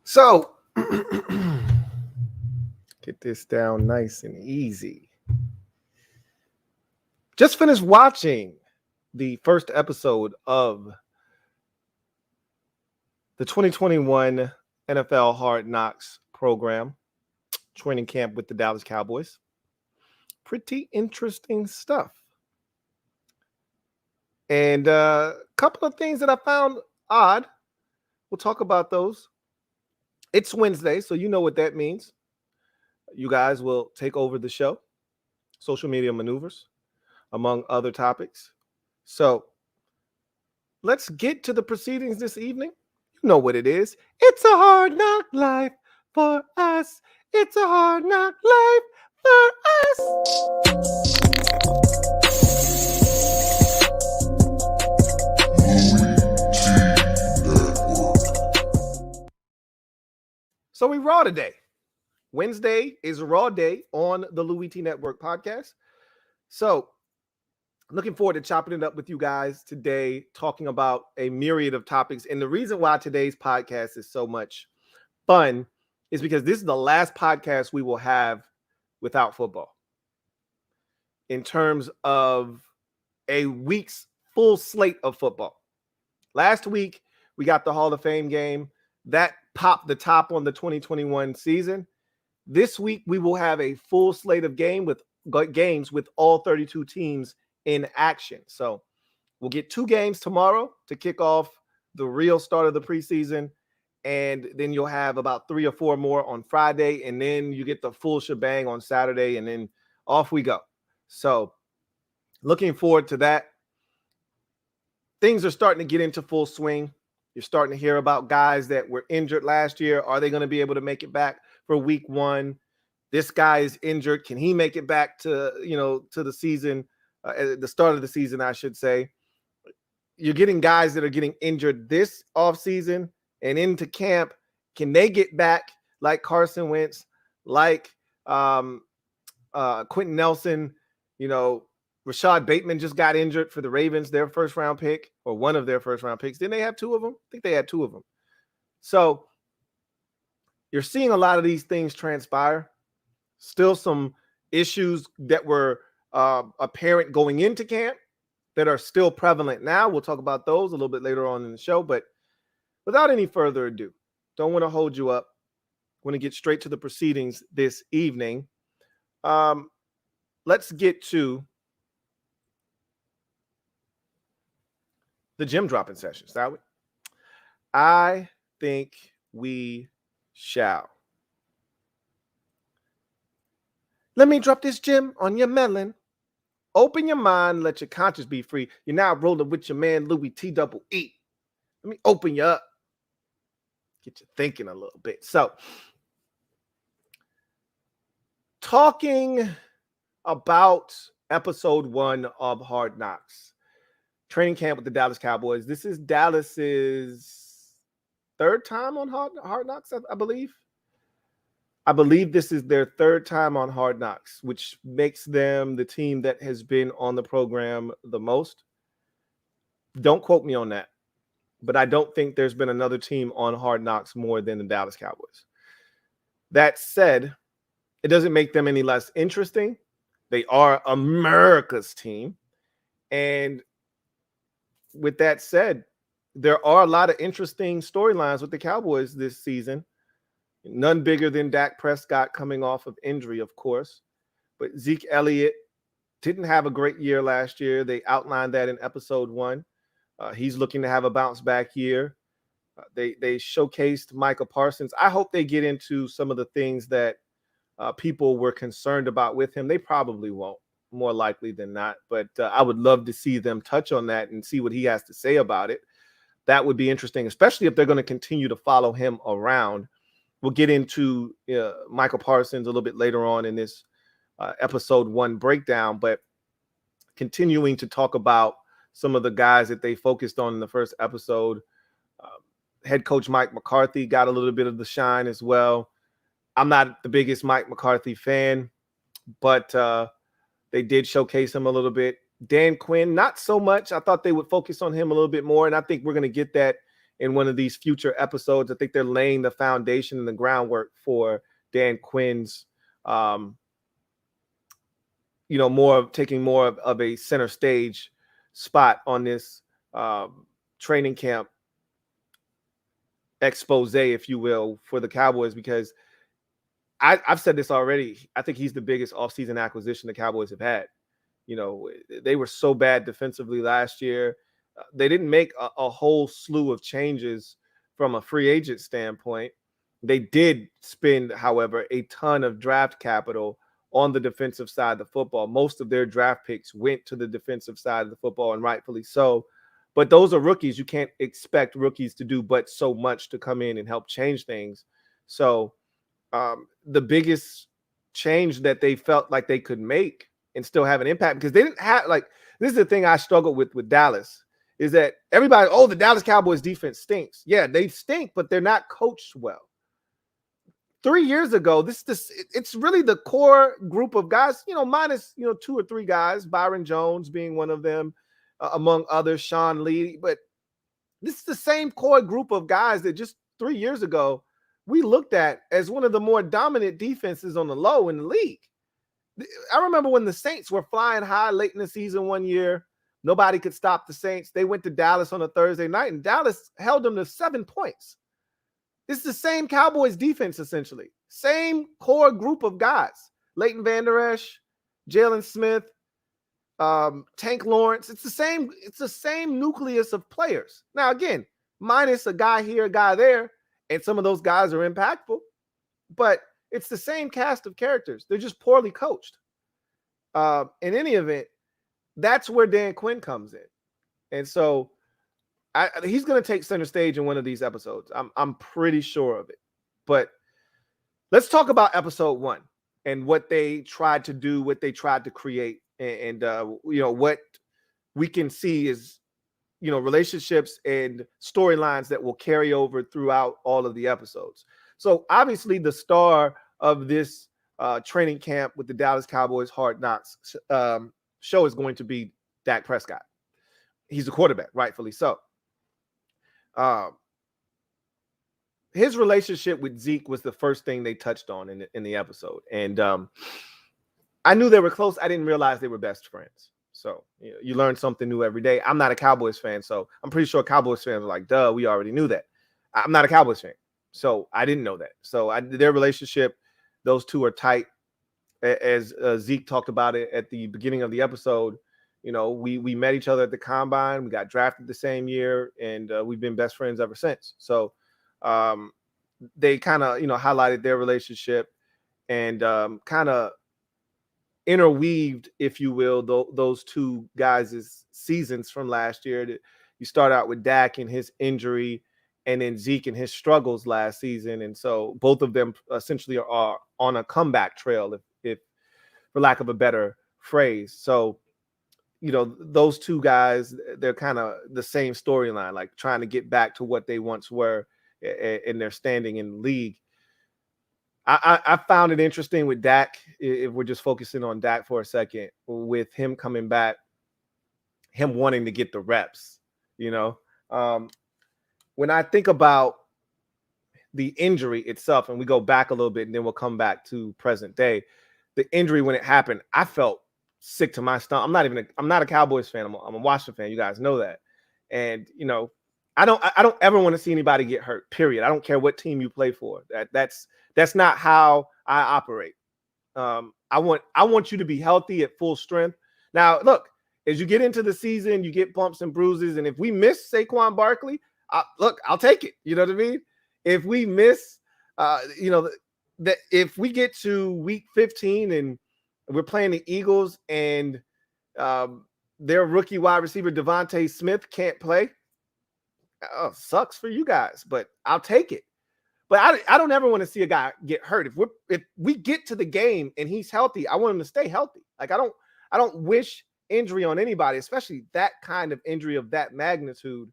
So, get this down nice and easy. Just finished watching the first episode of the 2021 NFL Hard Knocks program, training camp with the Dallas Cowboys. Pretty interesting stuff. And a couple of things that I found odd. We'll talk about those. It's Wednesday, so you know what that means. You guys will take over the show, social media maneuvers, among other topics. So let's get to the proceedings this evening. You know what it is. It's a hard knock life for us. It's a hard knock life for us. So we raw today. Wednesday is raw day on the LouieTeeNetwork podcast. So looking forward to chopping it up with you guys today, talking about a myriad of topics. And the reason why today's podcast is so much fun is because this is the last podcast we will have without football in terms of a week's full slate of football. Last week, we got the Hall of Fame game. That popped the top on the 2021 season. This week, we will have a full slate of games with all 32 teams in action. So we'll get 2 games tomorrow to kick off the real start of the preseason. And then you'll have about 3 or 4 more on Friday. And then you get the full shebang on Saturday. And then off we go. So looking forward to that. Things are starting to get into full swing. You're starting to hear about guys that were injured last year. Are they going to be able to make it back for week 1? This guy is injured. Can he make it back to the season, at the start of the season, I should say? You're getting guys that are getting injured this offseason and into camp. Can they get back like Carson Wentz, like Quentin Nelson? Rashad Bateman just got injured for the Ravens, their first-round pick, or one of their first-round picks. Didn't they have 2 of them? I think they had 2 of them. So you're seeing a lot of these things transpire. Still some issues that were apparent going into camp that are still prevalent now. We'll talk about those a little bit later on in the show. But without any further ado, don't want to hold you up. Want to get straight to the proceedings this evening. Let's get to the gym dropping session, shall we? I think we shall. Let me drop this gem on your melon. Open your mind, let your conscience be free. You're now rolling with your man, Louie T-double-E. Let me open you up. Get you thinking a little bit. So, talking about episode 1 of Hard Knocks. Training camp with the Dallas Cowboys. This is Dallas's 3rd time on Hard Knocks, I believe. I believe this is their 3rd time on Hard Knocks, which makes them the team that has been on the program the most. Don't quote me on that, but I don't think there's been another team on Hard Knocks more than the Dallas Cowboys. That said, it doesn't make them any less interesting. They are America's team. And with that said, there are a lot of interesting storylines with the Cowboys this season. None bigger than Dak Prescott coming off of injury, of course. But Zeke Elliott didn't have a great year last year. They outlined that in episode 1. He's looking to have a bounce back year. They showcased Micah Parsons. I hope they get into some of the things that people were concerned about with him. They probably won't, more likely than not. But I would love to see them touch on that and see what he has to say about it. That would be interesting, especially if they're going to continue to follow him around. We'll get into Micah Parsons a little bit later on in this episode 1 breakdown, but continuing to talk about some of the guys that they focused on in the first episode. Head coach Mike McCarthy got a little bit of the shine as well. I'm not the biggest Mike McCarthy fan, but they did showcase him a little bit. Dan Quinn, not so much. I thought they would focus on him a little bit more, and I think we're going to get that in one of these future episodes. I think they're laying the foundation and the groundwork for Dan Quinn's, taking more of a center stage spot on this training camp expose, if you will, for the Cowboys, because I've said this already. I think he's the biggest offseason acquisition the Cowboys have had. They were so bad defensively last year. They didn't make a whole slew of changes from a free agent standpoint. They did spend, however, a ton of draft capital on the defensive side of the football. Most of their draft picks went to the defensive side of the football, and rightfully so. But those are rookies. You can't expect rookies to do but so much to come in and help change things. So the biggest change that they felt like they could make and still have an impact, because they didn't have, this is the thing I struggled with Dallas, is that everybody, the Dallas Cowboys defense stinks. Yeah, they stink, but they're not coached well. 3 years ago, it's really the core group of guys, minus, 2 or 3 guys, Byron Jones being one of them, among others, Sean Lee. But this is the same core group of guys that just 3 years ago we looked at as one of the more dominant defenses on the low in the league. I remember when the Saints were flying high late in the season one year, nobody could stop the Saints. They went to Dallas on a Thursday night, and Dallas held them to 7 points. It's the same Cowboys defense, essentially. Same core group of guys. Leighton Vander Esch, Jalen Smith, Tank Lawrence. It's the same nucleus of players. Now, again, minus a guy here, a guy there, and some of those guys are impactful, but it's the same cast of characters. They're just poorly coached. In any event, that's where Dan Quinn comes in. And so he's going to take center stage in one of these episodes. I'm pretty sure of it. But let's talk about episode 1 and what they tried to do, what they tried to create, and what we can see is, relationships and storylines that will carry over throughout all of the episodes. So obviously the star of this training camp with the Dallas Cowboys Hard Knocks show is going to be Dak Prescott. He's the quarterback, rightfully so. His relationship with Zeke was the first thing they touched on in the episode. And I knew they were close. I didn't realize they were best friends. So you learn something new every day. I'm not a Cowboys fan, so I'm pretty sure Cowboys fans are like, duh, we already knew that. I'm not a Cowboys fan, so I didn't know that. So their relationship, those two are tight. As Zeke talked about it at the beginning of the episode, we met each other at the combine. We got drafted the same year, and we've been best friends ever since. So they kind of, highlighted their relationship and kind of interweaved, if you will, those two guys' seasons from last year. You start out with Dak and his injury, and then Zeke and his struggles last season. And so both of them essentially are on a comeback trail, if for lack of a better phrase. So, those two guys, they're kind of the same storyline, like trying to get back to what they once were in their standing in the league. I found it interesting with Dak, if we're just focusing on Dak for a second, with him coming back, him wanting to get the reps, when I think about the injury itself, and we go back a little bit and then we'll come back to present day, the injury, when it happened, I felt sick to my stomach. I'm not a Cowboys fan. I'm a Washington fan. You guys know that. And, I don't ever want to see anybody get hurt, period. I don't care what team you play for. That's not how I operate. I want you to be healthy at full strength. Now, look, as you get into the season, you get bumps and bruises. And if we miss Saquon Barkley, I'll take it. You know what I mean? If we miss, that if we get to week 15 and we're playing the Eagles and their rookie wide receiver Devontae Smith can't play, sucks for you guys, but I'll take it. But I don't ever want to see a guy get hurt. If we get to the game and he's healthy, I want him to stay healthy. Like I don't wish injury on anybody, especially that kind of injury of that magnitude.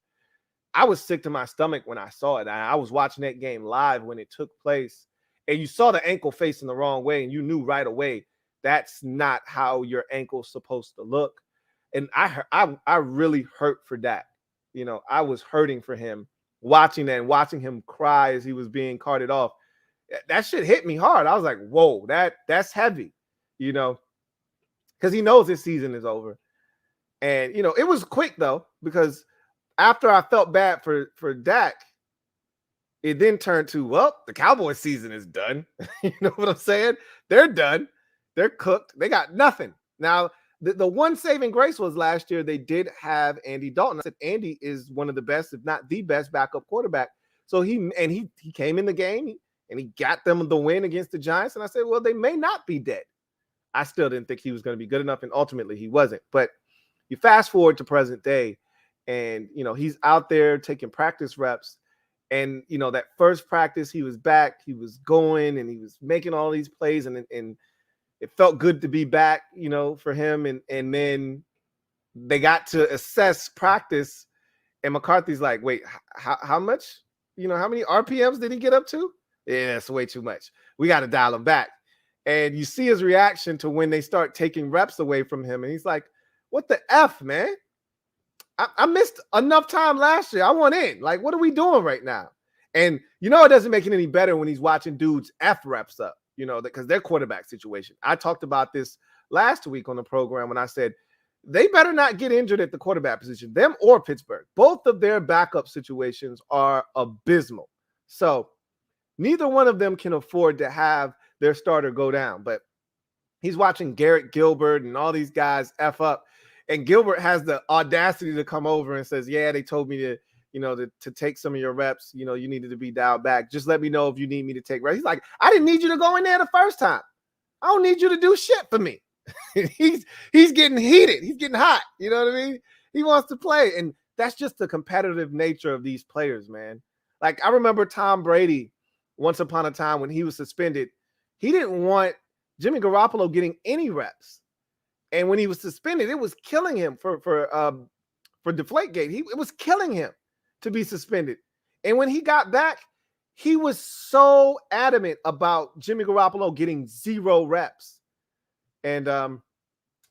I was sick to my stomach when I saw it. I was watching that game live when it took place, and you saw the ankle facing the wrong way, and you knew right away that's not how your ankle's supposed to look. And I really hurt for Dak. I was hurting for him watching that and watching him cry as he was being carted off, that shit hit me hard. I was like, whoa, that's heavy, because he knows his season is over. And, it was quick, though, because after I felt bad for Dak, it then turned to, well, the Cowboys season is done. You know what I'm saying? They're done. They're cooked. They got nothing. Now, the one saving grace was last year they did have Andy Dalton. I said Andy is one of the best, if not the best, backup quarterback. So he came in the game and he got them the win against the Giants. And I said, well, they may not be dead. I still didn't think he was going to be good enough, and ultimately he wasn't. But you fast forward to present day, and he's out there taking practice reps. And that first practice, he was back, he was going, and he was making all these plays, and it felt good to be back, for him. And then they got to assess practice, and McCarthy's like, wait, how much? How many RPMs did he get up to? Yeah, that's way too much. We got to dial him back. And you see his reaction to when they start taking reps away from him. And he's like, what the F, man? I missed enough time last year. I want in. Like, what are we doing right now? And it doesn't make it any better when he's watching dudes F reps up, because their quarterback situation. I talked about this last week on the program when I said they better not get injured at the quarterback position, them or Pittsburgh. Both of their backup situations are abysmal. So neither one of them can afford to have their starter go down. But he's watching Garrett Gilbert and all these guys F up. And Gilbert has the audacity to come over and says, yeah, they told me to, to take some of your reps. You needed to be dialed back. Just let me know if you need me to take reps. He's like, I didn't need you to go in there the first time. I don't need you to do shit for me. He's getting heated. He's getting hot. You know what I mean? He wants to play. And that's just the competitive nature of these players, man. Like, I remember Tom Brady, once upon a time when he was suspended, he didn't want Jimmy Garoppolo getting any reps. And when he was suspended, it was killing him for Deflategate. It was killing him to be suspended. And when he got back, he was so adamant about Jimmy Garoppolo getting 0 reps. And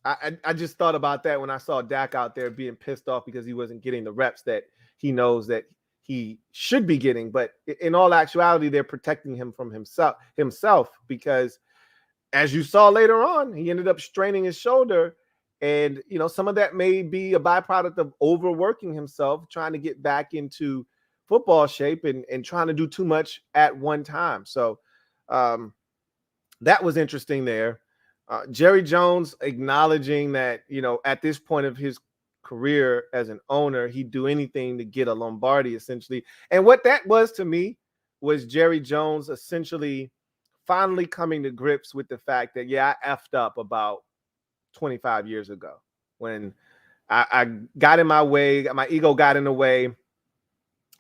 I just thought about that when I saw Dak out there being pissed off because he wasn't getting the reps that he knows that he should be getting. But in all actuality, they're protecting him from himself because, as you saw later on, he ended up straining his shoulder. And, some of that may be a byproduct of overworking himself, trying to get back into football shape and trying to do too much at one time. So that was interesting there. Jerry Jones acknowledging that, at this point of his career as an owner, he'd do anything to get a Lombardi, essentially. And what that was to me was Jerry Jones essentially finally coming to grips with the fact that, yeah, I effed up about 25 years ago when I got in my way, my ego got in the way.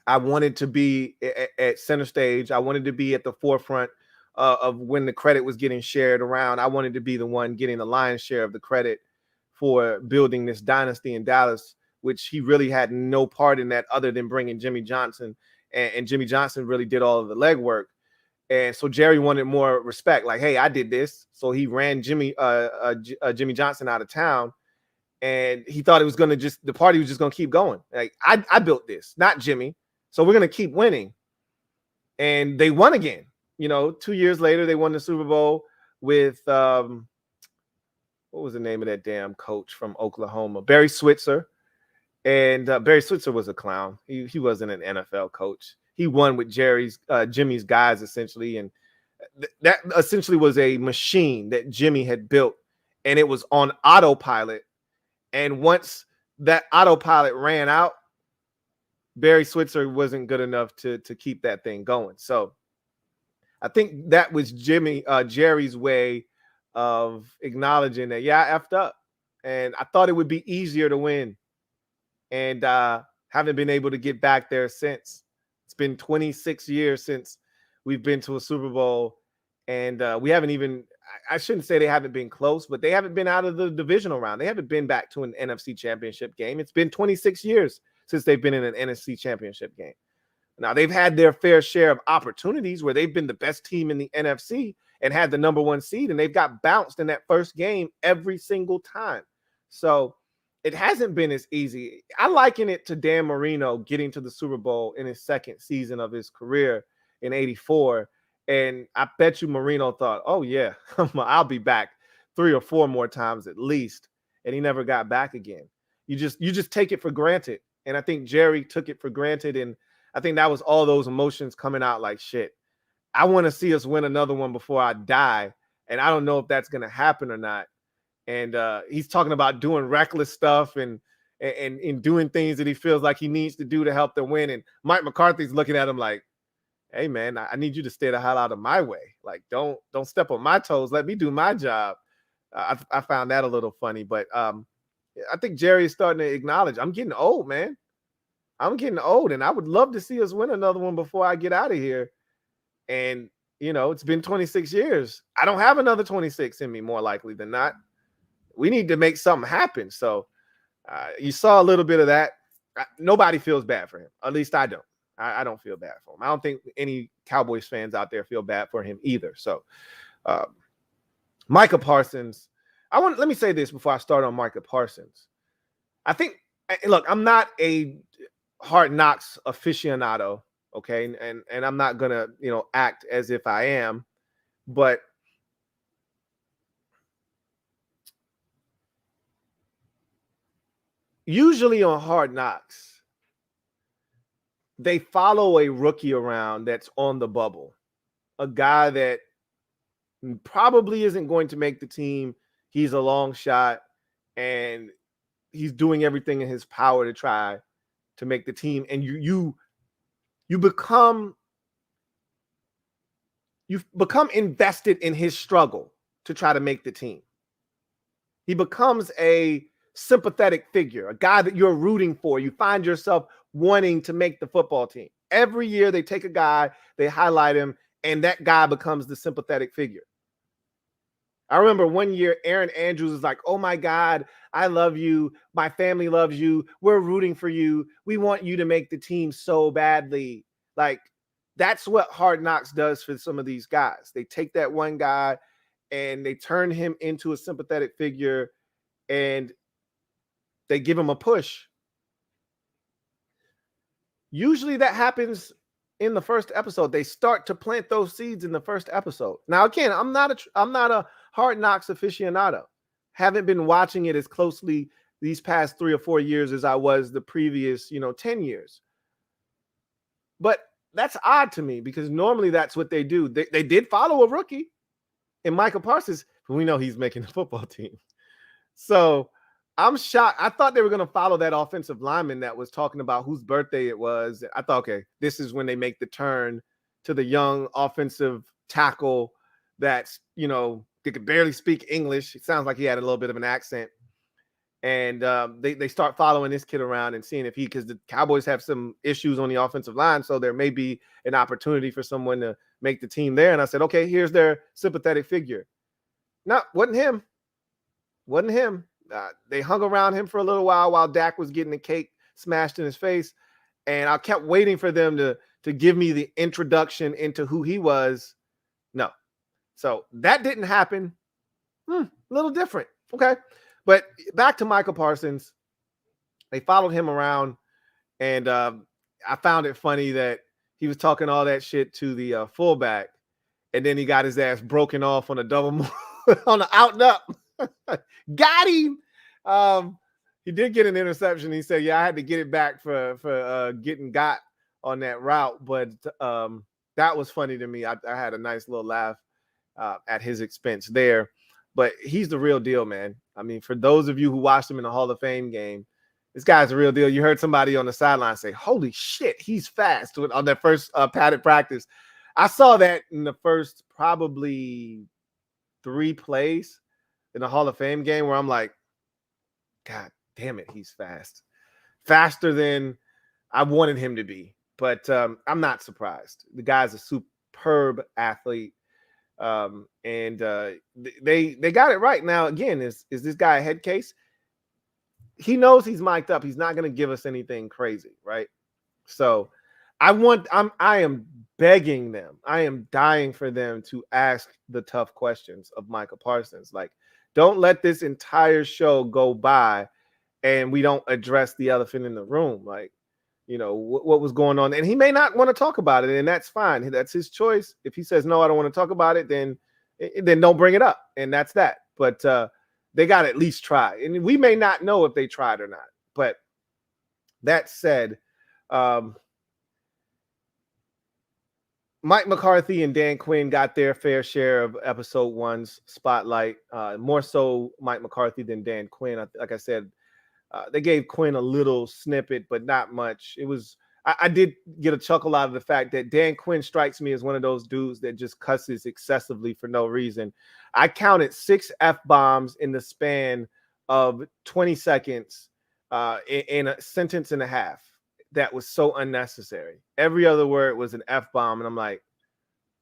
I wanted to be at center stage. I wanted to be at the forefront of when the credit was getting shared around. I wanted to be the one getting the lion's share of the credit for building this dynasty in Dallas, which he really had no part in that other than bringing Jimmy Johnson. And Jimmy Johnson really did all of the legwork. And so Jerry wanted more respect. Like, hey, I did this. So he ran Jimmy Johnson out of town. And he thought it was going to the party was just going to keep going. Like, I built this, not Jimmy. So we're going to keep winning. And they won again. 2 years later, they won the Super Bowl with, what was the name of that damn coach from Oklahoma? Barry Switzer. And Barry Switzer was a clown. He wasn't an NFL coach. He won with Jimmy's guys, essentially. And that essentially was a machine that Jimmy had built. And it was on autopilot. And once that autopilot ran out, Barry Switzer wasn't good enough to keep that thing going. So I think that was Jerry's way of acknowledging that, yeah, I effed up. And I thought it would be easier to win. And haven't been able to get back there since. It's been 26 years since we've been to a Super Bowl. And we haven't even, I shouldn't say they haven't been close, but they haven't been out of the divisional round. They haven't been back to an NFC championship game. It's been 26 years since they've been in an NFC championship game. Now, they've had their fair share of opportunities where they've been the best team in the NFC and had the number 1 seed, and they've got bounced in that first game every single time. So it hasn't been as easy. I liken it to Dan Marino getting to the Super Bowl in his second season of his career in '84. And I bet you Marino thought, oh, yeah, I'll be back 3 or 4 more times at least. And he never got back again. You just take it for granted. And I think Jerry took it for granted. And I think that was all those emotions coming out like, shit, I want to see us win another one before I die. And I don't know if that's going to happen or not. And he's talking about doing reckless stuff and doing things that he feels like he needs to do to help them win. And Mike McCarthy's looking at him like, hey, man, I need you to stay the hell out of my way. Like, don't step on my toes. Let me do my job. I found that a little funny. But I think Jerry is starting to acknowledge, I'm getting old, man. I'm getting old, and I would love to see us win another one before I get out of here. And, it's been 26 years. I don't have another 26 in me, more likely than not. We need to make something happen. So you saw a little bit of that. Nobody feels bad for him. At least I don't. I don't feel bad for him. I don't think any Cowboys fans out there feel bad for him either. So Micah Parsons, let me say this before I start on Micah Parsons. I think, look, I'm not a Hard Knocks aficionado, okay? And I'm not going to, act as if I am. But usually on Hard Knocks, they follow a rookie around that's on the bubble, a guy that probably isn't going to make the team. He's a long shot, and he's doing everything in his power to try to make the team. And you've become invested in his struggle to try to make the team. He becomes a sympathetic figure, a guy that you're rooting for. You find yourself wanting to make the football team. Every year they take a guy, they highlight him, and that guy becomes the sympathetic figure. I remember one year Aaron Andrews was like, oh my God, I love you. My family loves you. We're rooting for you. We want you to make the team so badly. Like, that's what Hard Knocks does for some of these guys. They take that one guy and they turn him into a sympathetic figure, and they give him a push. Usually that happens in the first episode. They start to plant those seeds in the first episode. Now, again, I'm not a Hard Knocks aficionado. Haven't been watching it as closely these past 3 or 4 years as I was the previous, 10 years. But that's odd to me because normally that's what they do. They did follow a rookie in Micah Parsons, but we know he's making the football team. So I'm shocked. I thought they were going to follow that offensive lineman that was talking about whose birthday it was. I thought, okay, this is when they make the turn to the young offensive tackle that's, they could barely speak English. It sounds like he had a little bit of an accent. And they start following this kid around and seeing if because the Cowboys have some issues on the offensive line. So there may be an opportunity for someone to make the team there. And I said, okay, here's their sympathetic figure. No, wasn't him. Wasn't him. They hung around him for a little while Dak was getting the cake smashed in his face. And I kept waiting for them to give me the introduction into who he was. No. So that didn't happen. A little different. Okay. But back to Micah Parsons. They followed him around. And I found it funny that he was talking all that shit to the fullback. And then he got his ass broken off on a double move on the out and up. Got him. He did get an interception. He said, yeah, I had to get it back for getting got on that route. But that was funny to me. I had a nice little laugh at his expense there. But he's the real deal, man. I mean, for those of you who watched him in the Hall of Fame game, this guy's the real deal. You heard somebody on the sideline say, holy shit, he's fast on that first padded practice. I saw that in the first probably 3 plays in the Hall of Fame game where I'm like, God damn it, he's fast. Faster than I wanted him to be. But I'm not surprised. The guy's a superb athlete. And they got it right. Now, again, is this guy a head case? He knows he's mic'd up. He's not going to give us anything crazy, right? So I am begging them. I am dying for them to ask the tough questions of Micah Parsons. Like, don't let this entire show go by and we don't address the elephant in the room. Like, what was going on, and he may not want to talk about it, and that's fine. That's his choice. If he says no, I don't want to talk about it, then don't bring it up, and that's that. But they got to at least try, and we may not know if they tried or not. But that said, Mike McCarthy and Dan Quinn got their fair share of episode 1's spotlight. More so Mike McCarthy than Dan Quinn. Like I said, they gave Quinn a little snippet, but not much. It was I did get a chuckle out of the fact that Dan Quinn strikes me as one of those dudes that just cusses excessively for no reason. I counted 6 F-bombs in the span of 20 seconds in a sentence and a half. That was so unnecessary. Every other word was an F-bomb, and I'm like,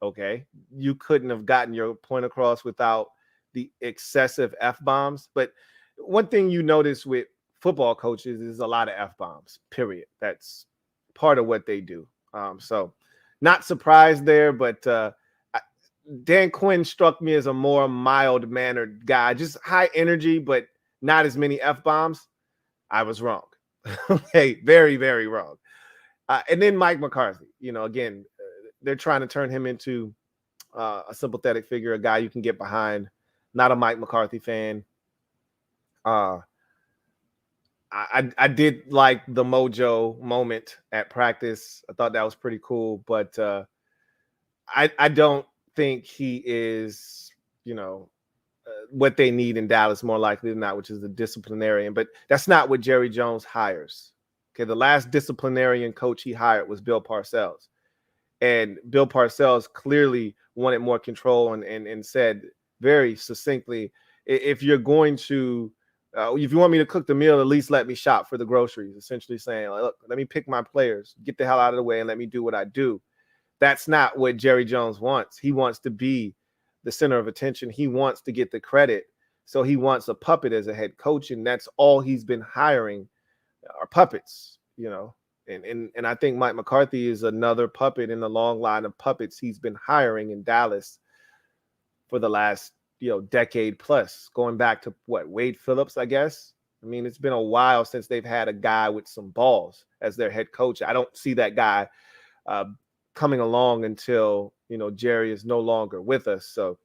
okay, you couldn't have gotten your point across without the excessive F-bombs. But one thing you notice with football coaches is a lot of F-bombs, period. That's part of what they do. So not surprised there, but Dan Quinn struck me as a more mild-mannered guy, just high energy, but not as many F-bombs. I was wrong. Okay, very, very wrong. And then Mike McCarthy, again, they're trying to turn him into a sympathetic figure, a guy you can get behind. Not a Mike McCarthy fan. I did like the mojo moment at practice. I thought that was pretty cool, but I don't think he is, what they need in Dallas more likely than not, which is a disciplinarian. But that's not what Jerry Jones hires. Okay, the last disciplinarian coach he hired was Bill Parcells. And Bill Parcells clearly wanted more control and said very succinctly, if you're going to if you want me to cook the meal, at least let me shop for the groceries, essentially saying, look, let me pick my players, get the hell out of the way, and let me do what I do. That's not what Jerry Jones wants. He wants to be the center of attention. He wants to get the credit. So he wants a puppet as a head coach, and that's all he's been hiring are puppets, And I think Mike McCarthy is another puppet in the long line of puppets he's been hiring in Dallas for the last decade plus, going back to Wade Phillips, I guess. I mean, it's been a while since they've had a guy with some balls as their head coach. I don't see that guy coming along until, Jerry is no longer with us. So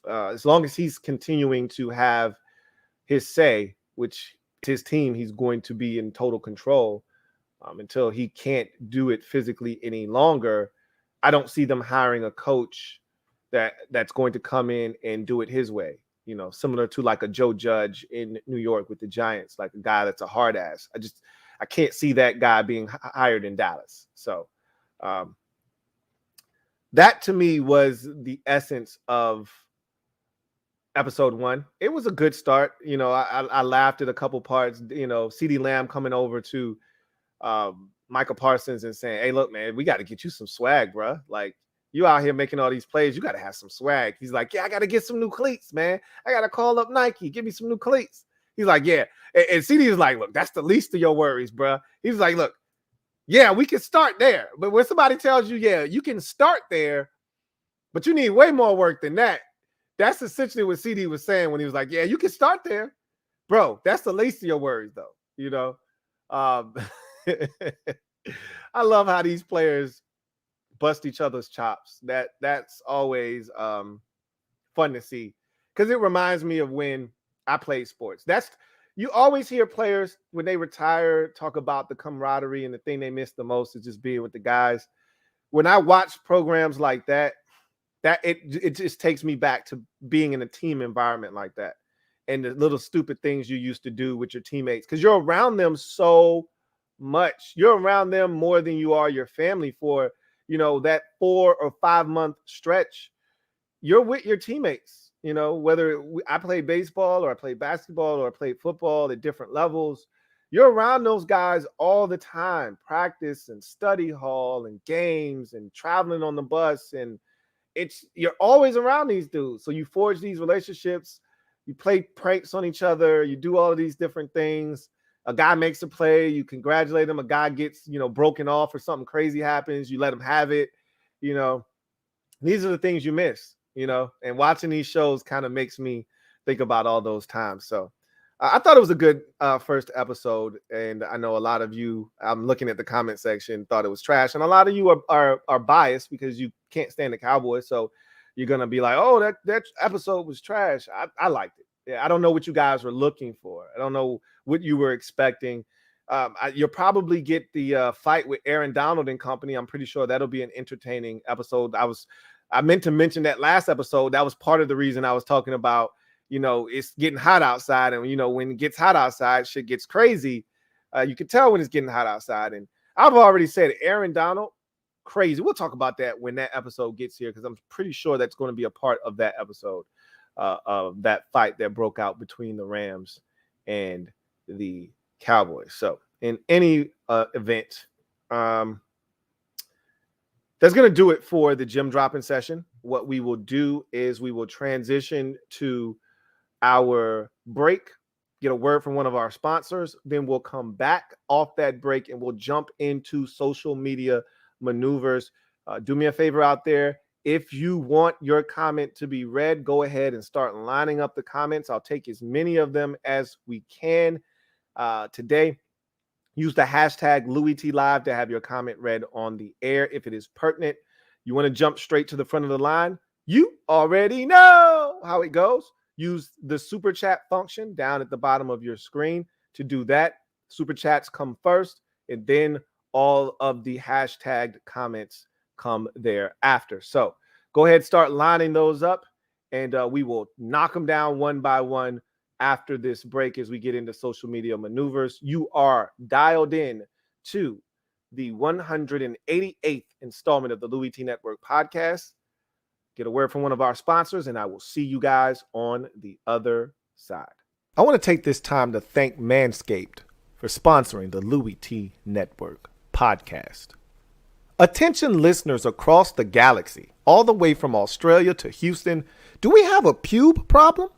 as long as he's continuing to have his say, which his team, he's going to be in total control until he can't do it physically any longer. I don't see them hiring a coach that's going to come in and do it his way, similar to like a Joe Judge in New York with the Giants, like a guy that's a hard ass. I can't see that guy being hired in Dallas. So that to me was the essence of episode 1. It was a good start. I laughed at a couple parts, CeeDee Lamb coming over to Micah Parsons and saying, hey, look, man, we got to get you some swag, bro. Like, you out here making all these plays, you got to have some swag. He's like, yeah, I got to get some new cleats, man. I got to call up Nike. Give me some new cleats. He's like, yeah. And CD is like, look, that's the least of your worries, bro. He's like, look, yeah, we can start there. But when somebody tells you, yeah, you can start there, but you need way more work than that. That's essentially what CD was saying when he was like, yeah, you can start there. Bro, that's the least of your worries, though, I love how these players bust each other's chops. That's always fun to see, because it reminds me of when I played sports. You always hear players when they retire talk about the camaraderie, and the thing they miss the most is just being with the guys. When I watch programs like that it just takes me back to being in a team environment like that, and the little stupid things you used to do with your teammates, because you're around them so much. You're around them more than you are your family for that 4 or 5 month stretch. You're with your teammates, whether I play baseball or I play basketball or I play football at different levels. You're around those guys all the time, practice and study hall and games and traveling on the bus. And you're always around these dudes. So you forge these relationships, you play pranks on each other, you do all of these different things. A guy makes a play, you congratulate him. A guy gets, broken off or something crazy happens, you let him have it. These are the things you miss, and watching these shows kind of makes me think about all those times. So I thought it was a good first episode, and I know a lot of you, I'm looking at the comment section, thought it was trash, and a lot of you are biased because you can't stand the Cowboys, so you're gonna be like, oh, that episode was trash. I liked it. Yeah, I don't know what you guys were looking for. I don't know what you were expecting. You'll probably get the fight with Aaron Donald and company. I'm pretty sure that'll be an entertaining episode. I meant to mention that last episode. That was part of the reason I was talking about, it's getting hot outside. And, when it gets hot outside, shit gets crazy. You can tell when it's getting hot outside. And I've already said Aaron Donald, crazy. We'll talk about that when that episode gets here, because I'm pretty sure that's going to be a part of that episode, of that fight that broke out between the Rams and the Cowboys. So in any event, that's going to do it for the gym dropping session. What we will do is we will transition to our break, get a word from one of our sponsors. Then we'll come back off that break and we'll jump into social media maneuvers. Do me a favor out there. If you want your comment to be read, go ahead and start lining up the comments. I'll take as many of them as we can today. Use the hashtag LouieTLive to have your comment read on the air if it is pertinent. You want to jump straight to the front of the line? You already know how it goes. Use the super chat function down at the bottom of your screen to do that. Super chats come first, and then all of the hashtagged comments come thereafter. So go ahead, start lining those up, and we will knock them down one by one after this break as we get into social media maneuvers. You are dialed in to the 188th installment of the Louie T Network podcast. Get a word from one of our sponsors, and I will see you guys on the other side. I want to take this time to thank Manscaped for sponsoring the Louie T Network podcast. Attention listeners across the galaxy, all the way from Australia to Houston, do we have a pube problem?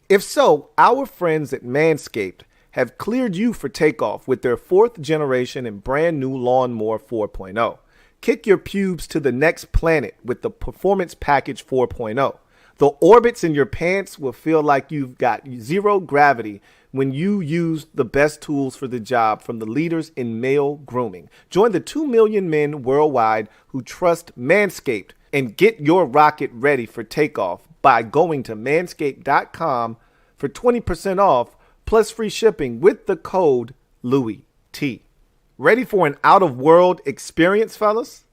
If so, our friends at Manscaped have cleared you for takeoff with their 4th generation and brand new Lawnmower 4.0. Kick your pubes to the next planet with the Performance Package 4.0. The orbits in your pants will feel like you've got zero gravity when you use the best tools for the job from the leaders in male grooming. Join the 2 million men worldwide who trust Manscaped and get your rocket ready for takeoff by going to manscaped.com for 20% off plus free shipping with the code LouieT. Ready for an out-of-world experience, fellas?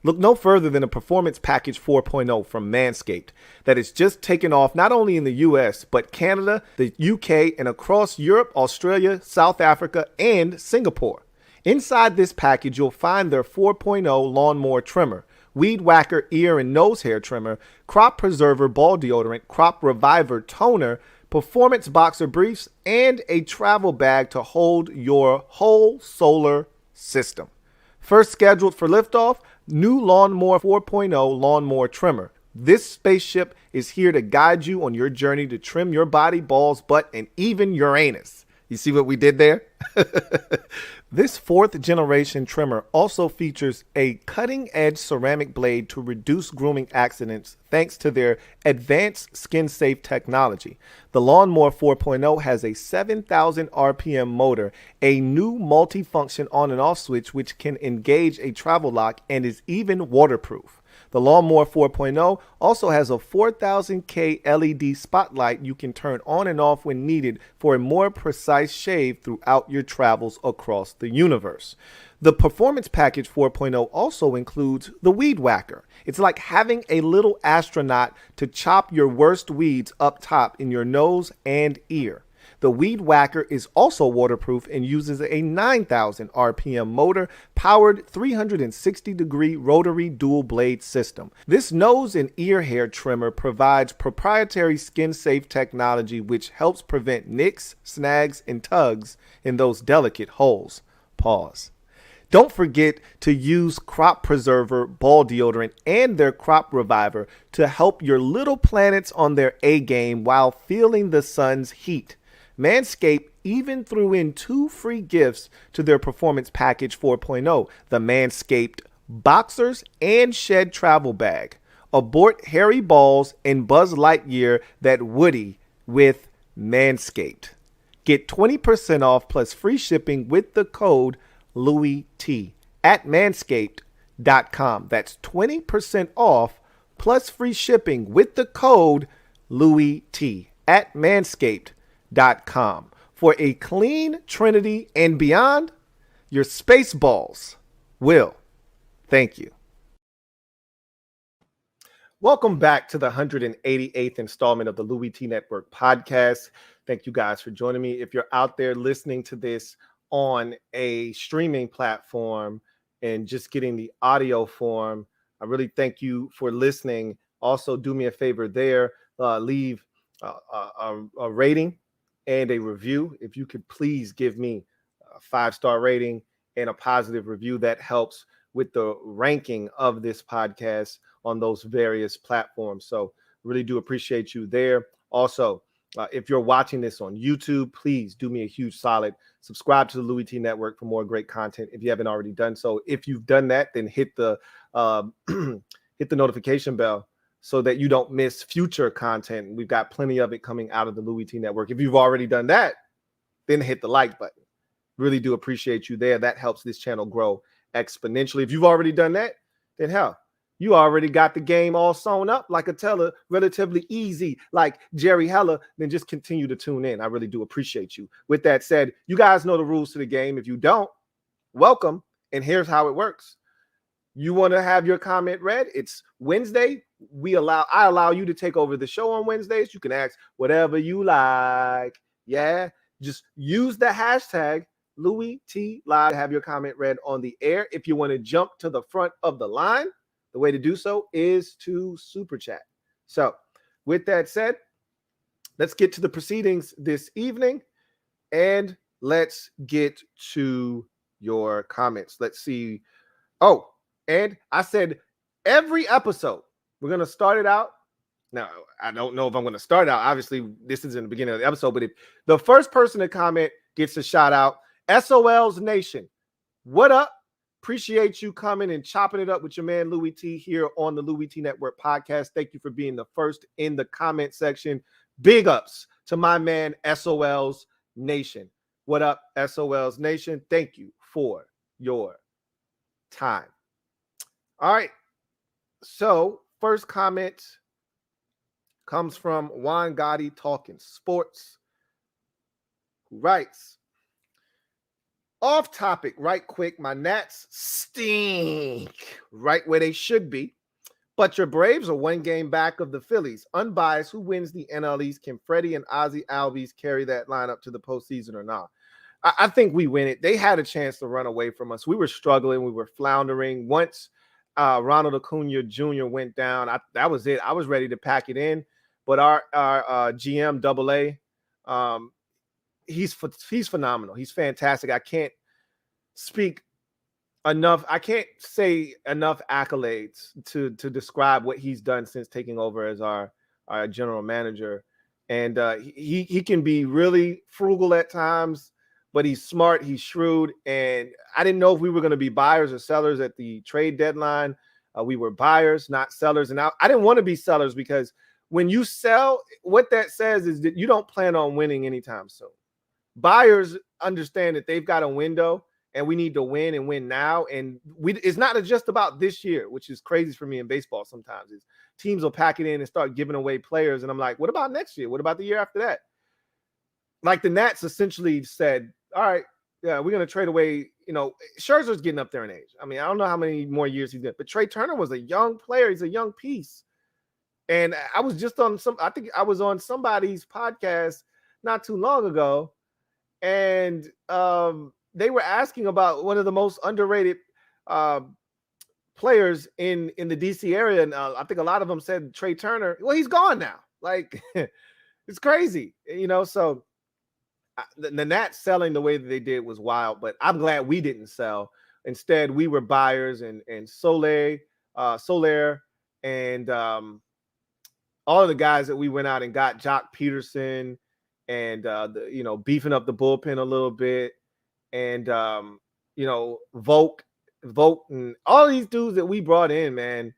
Look no further than a Performance Package 4.0 from Manscaped that is just taken off not only in the US, but Canada, the UK, and across Europe, Australia, South Africa, and Singapore. Inside this package, you'll find their 4.0 lawnmower trimmer, Weed Whacker ear and nose hair trimmer, Crop Preserver ball deodorant, Crop Reviver toner, Performance boxer briefs, and a travel bag to hold your whole solar system. First scheduled for liftoff, new Lawnmower 4.0 lawnmower trimmer. This spaceship is here to guide you on your journey to trim your body, balls, butt, and even your anus. You see what we did there? This 4th generation trimmer also features a cutting-edge ceramic blade to reduce grooming accidents thanks to their advanced skin-safe technology. The Lawnmower 4.0 has a 7,000 RPM motor, a new multi-function on and off switch which can engage a travel lock and is even waterproof. The Lawnmower 4.0 also has a 4000K LED spotlight you can turn on and off when needed for a more precise shave throughout your travels across the universe. The Performance Package 4.0 also includes the Weed Whacker. It's like having a little astronaut to chop your worst weeds up top in your nose and ear. The Weed Whacker is also waterproof and uses a 9,000 RPM motor powered 360-degree rotary dual blade system. This nose and ear hair trimmer provides proprietary skin-safe technology which helps prevent nicks, snags, and tugs in those delicate holes. Pause. Don't forget to use Crop Preserver ball deodorant and their Crop Reviver to help your little planets on their A game while feeling the sun's heat. Manscaped even threw in 2 free gifts to their Performance Package 4.0, the Manscaped Boxers and Shed Travel Bag. Abort hairy balls and Buzz Lightyear that Woody with Manscaped. Get 20% off plus free shipping with the code LouieT at manscaped.com. That's 20% off plus free shipping with the code LouieT at manscaped.com. For a clean Trinity and beyond, your space balls will thank you. Welcome back to the 188th installment of the Louie T Network podcast. Thank you guys for joining me. If you're out there listening to this on a streaming platform and just getting the audio form, I really thank you for listening. Also, do me a favor there, leave a rating and a review. If you could please give me a 5-star rating and a positive review, that helps with the ranking of this podcast on those various platforms. So really do appreciate you there. Also, if you're watching this on YouTube, please do me a huge solid. Subscribe to the Louie T Network for more great content if you haven't already done so. If you've done that, then hit the hit the notification bell so that you don't miss future content. We've got plenty of it coming out of the Louie T Network. If you've already done that, then hit the like button. Really do appreciate you there. That helps this channel grow exponentially. If you've already done that, then hell, you already got the game all sewn up like a teller, relatively easy, like Jerry Heller, then just continue to tune in. I really do appreciate you. With that said, you guys know the rules to the game. If you don't, welcome. And here's how it works. You want to have your comment read? It's Wednesday. I allow you to take over the show on Wednesdays. You can ask whatever you like. Yeah. Just use the hashtag LouieTLive to have your comment read on the air. If you want to jump to the front of the line, the way to do so is to super chat. So with that said, let's get to the proceedings this evening and let's get to your comments. Let's see. Oh, and I said every episode, we're going to start it out. Now, I don't know if I'm going to start out. Obviously, this is in the beginning of the episode, but if the first person to comment gets a shout out, SOL's Nation, what up? Appreciate you coming and chopping it up with your man Louie T here on the Louie T Network podcast. Thank you for being the first in the comment section. Big ups to my man SOL's Nation. What up, SOL's Nation? Thank you for your time. All right. So first comment comes from Juan Gotti Talking Sports, who writes, off topic, right quick, my Nats stink right where they should be, but your Braves are one game back of the Phillies. Unbiased, who wins the NL East? Can Freddie and Ozzie Albies carry that lineup to the postseason or not? I think we win it. They had a chance to run away from us. We were struggling. We were floundering. Once Ronald Acuna Jr. went down, that was it. I was ready to pack it in, but our GM AA, he's phenomenal. He's fantastic. I can't speak enough. I can't say enough accolades to describe what he's done since taking over as our general manager. And he can be really frugal at times, but he's smart. He's shrewd. And I didn't know if we were going to be buyers or sellers at the trade deadline. We were buyers, not sellers. And I didn't want to be sellers because when you sell, what that says is that you don't plan on winning anytime soon. Buyers understand that they've got a window and we need to win and win now. And it's not just about this year, which is crazy for me in baseball sometimes. Is teams will pack it in and start giving away players. And I'm like, what about next year? What about the year after that? Like the Nats essentially said, all right, yeah, we're going to trade away. Scherzer's getting up there in age. I mean, I don't know how many more years he's got, but Trey Turner was a young player. He's a young piece. And I was just I think I was on somebody's podcast not too long ago. And they were asking about one of the most underrated players in the DC area. And I think a lot of them said Trey Turner. Well, he's gone now. Like, it's crazy, so the Nats selling the way that they did was wild, but I'm glad we didn't sell. Instead, we were buyers and Soler and all of the guys that we went out and got, Jock Peterson, and beefing up the bullpen a little bit, and Volk and all these dudes that we brought in, man,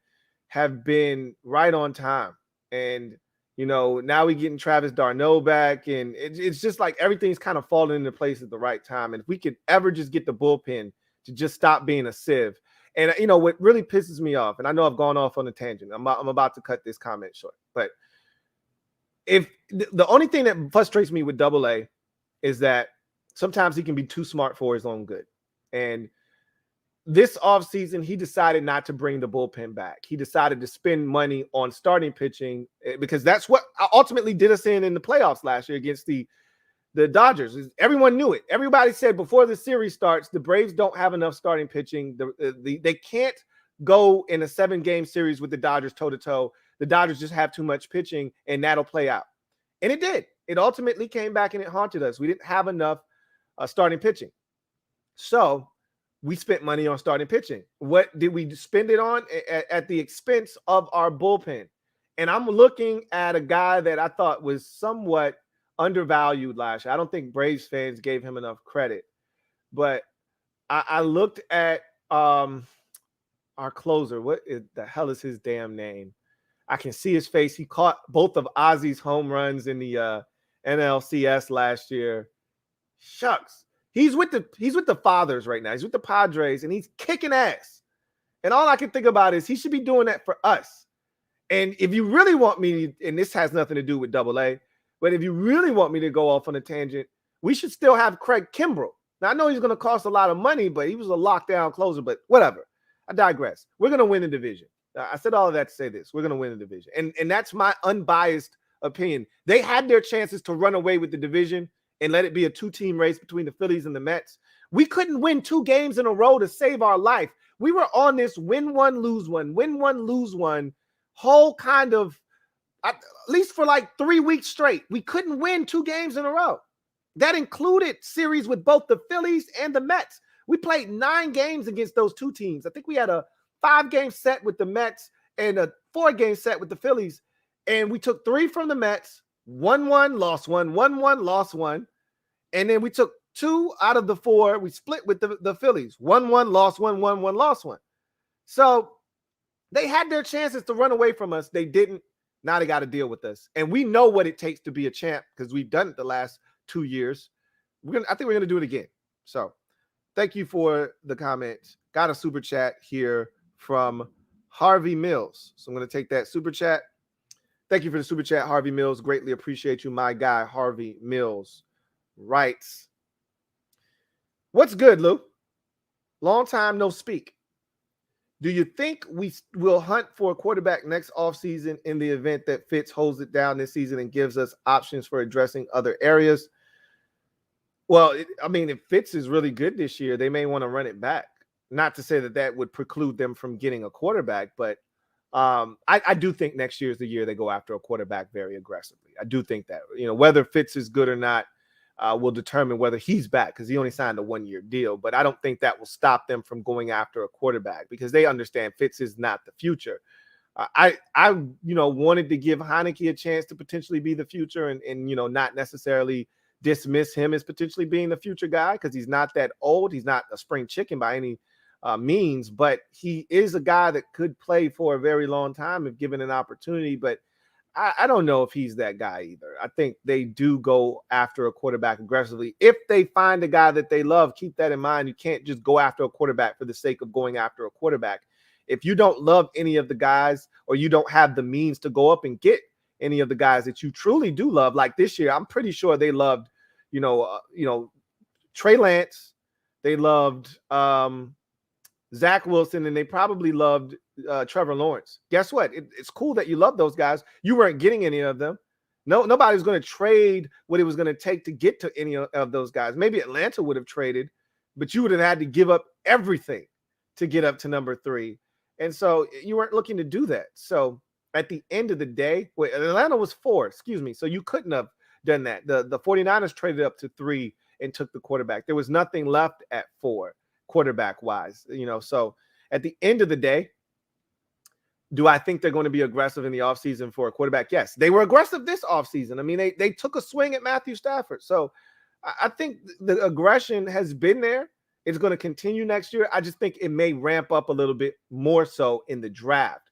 have been right on time. And Now we getting Travis Darno back, and it's just like everything's kind of falling into place at the right time. And if we could ever just get the bullpen to just stop being a sieve. And, what really pisses me off, and I know I've gone off on a tangent. I'm about to cut this comment short. But if the only thing that frustrates me with AA is that sometimes he can be too smart for his own good. And this offseason, he decided not to bring the bullpen back. He decided to spend money on starting pitching because that's what ultimately did us in the playoffs last year against the Dodgers. Everyone knew it. Everybody said before the series starts, the Braves don't have enough starting pitching. They can't go in a 7-game series with the Dodgers toe-to-toe. The Dodgers just have too much pitching, and that'll play out. And it did. It ultimately came back, and it haunted us. We didn't have enough starting pitching. So we spent money on starting pitching. What did we spend it on? At the expense of our bullpen. And I'm looking at a guy that I thought was somewhat undervalued last year. I don't think Braves fans gave him enough credit. But I looked at our closer. What the hell is his damn name? I can see his face. He caught both of Ozzy's home runs in the NLCS last year. Shucks. He's with the Fathers right now. He's with the Padres, and he's kicking ass. And all I can think about is he should be doing that for us. And if you really want me, and this has nothing to do with AA, but if you really want me to go off on a tangent, we should still have Craig Kimbrell. Now, I know he's going to cost a lot of money, but he was a lockdown closer, but whatever. I digress. We're going to win the division. I said all of that to say this. We're going to win the division. And that's my unbiased opinion. They had their chances to run away with the division and let it be a 2-team race between the Phillies and the Mets. We couldn't win 2 games in a row to save our life. We were on this win one, lose one whole kind of, at least for like 3 weeks straight. We couldn't win 2 games in a row. That included series with both the Phillies and the Mets. We played 9 games against those 2 teams. I think we had a 5-game set with the Mets and a 4-game set with the Phillies. And we took 3 from the Mets, 1-1, lost 1, 1-1, lost 1. And then we took 2 out of the 4. We split with the Phillies, 1-1, lost 1, 1-1, lost 1. So they had their chances to run away from us. They didn't. Now they got to deal with us. And we know what it takes to be a champ because we've done it the last 2 years. I think we're going to do it again. So thank you for the comments. Got a super chat here from Harvey Mills. So I'm going to take that super chat. Thank you for the super chat, Harvey Mills. Greatly appreciate you. My guy, Harvey Mills, writes, what's good, Lou? Long time no speak. Do you think we will hunt for a quarterback next offseason in the event that Fitz holds it down this season and gives us options for addressing other areas? Well, if Fitz is really good this year, they may want to run it back. Not to say that would preclude them from getting a quarterback, but I do think next year is the year they go after a quarterback very aggressively. I do think that, whether Fitz is good or not will determine whether he's back because he only signed a 1-year deal. But I don't think that will stop them from going after a quarterback because they understand Fitz is not the future. I wanted to give Heineke a chance to potentially be the future and not necessarily dismiss him as potentially being the future guy because he's not that old. He's not a spring chicken by any means, but he is a guy that could play for a very long time if given an opportunity. But I don't know if he's that guy either. I think they do go after a quarterback aggressively. If they find a guy that they love, keep that in mind. You can't just go after a quarterback for the sake of going after a quarterback. If you don't love any of the guys or you don't have the means to go up and get any of the guys that you truly do love, like this year, I'm pretty sure they loved, Trey Lance. They loved Zach Wilson, and they probably loved Trevor Lawrence. Guess what? It's cool that you love those guys. You weren't getting any of them. Nobody was going to trade what it was going to take to get to any of those guys. Maybe Atlanta would have traded, but you would have had to give up everything to get up to number 3. And so you weren't looking to do that. So at the end of the day, Atlanta was 4, so you couldn't have done that. The 49ers traded up to 3 and took the quarterback. There was nothing left at 4. Quarterback wise, so at the end of the day, do I think they're going to be aggressive in the offseason for a quarterback? Yes, they were aggressive this offseason. They took a swing at Matthew Stafford. So I think the aggression has been there. It's going to continue next year. I just think it may ramp up a little bit more so in the draft.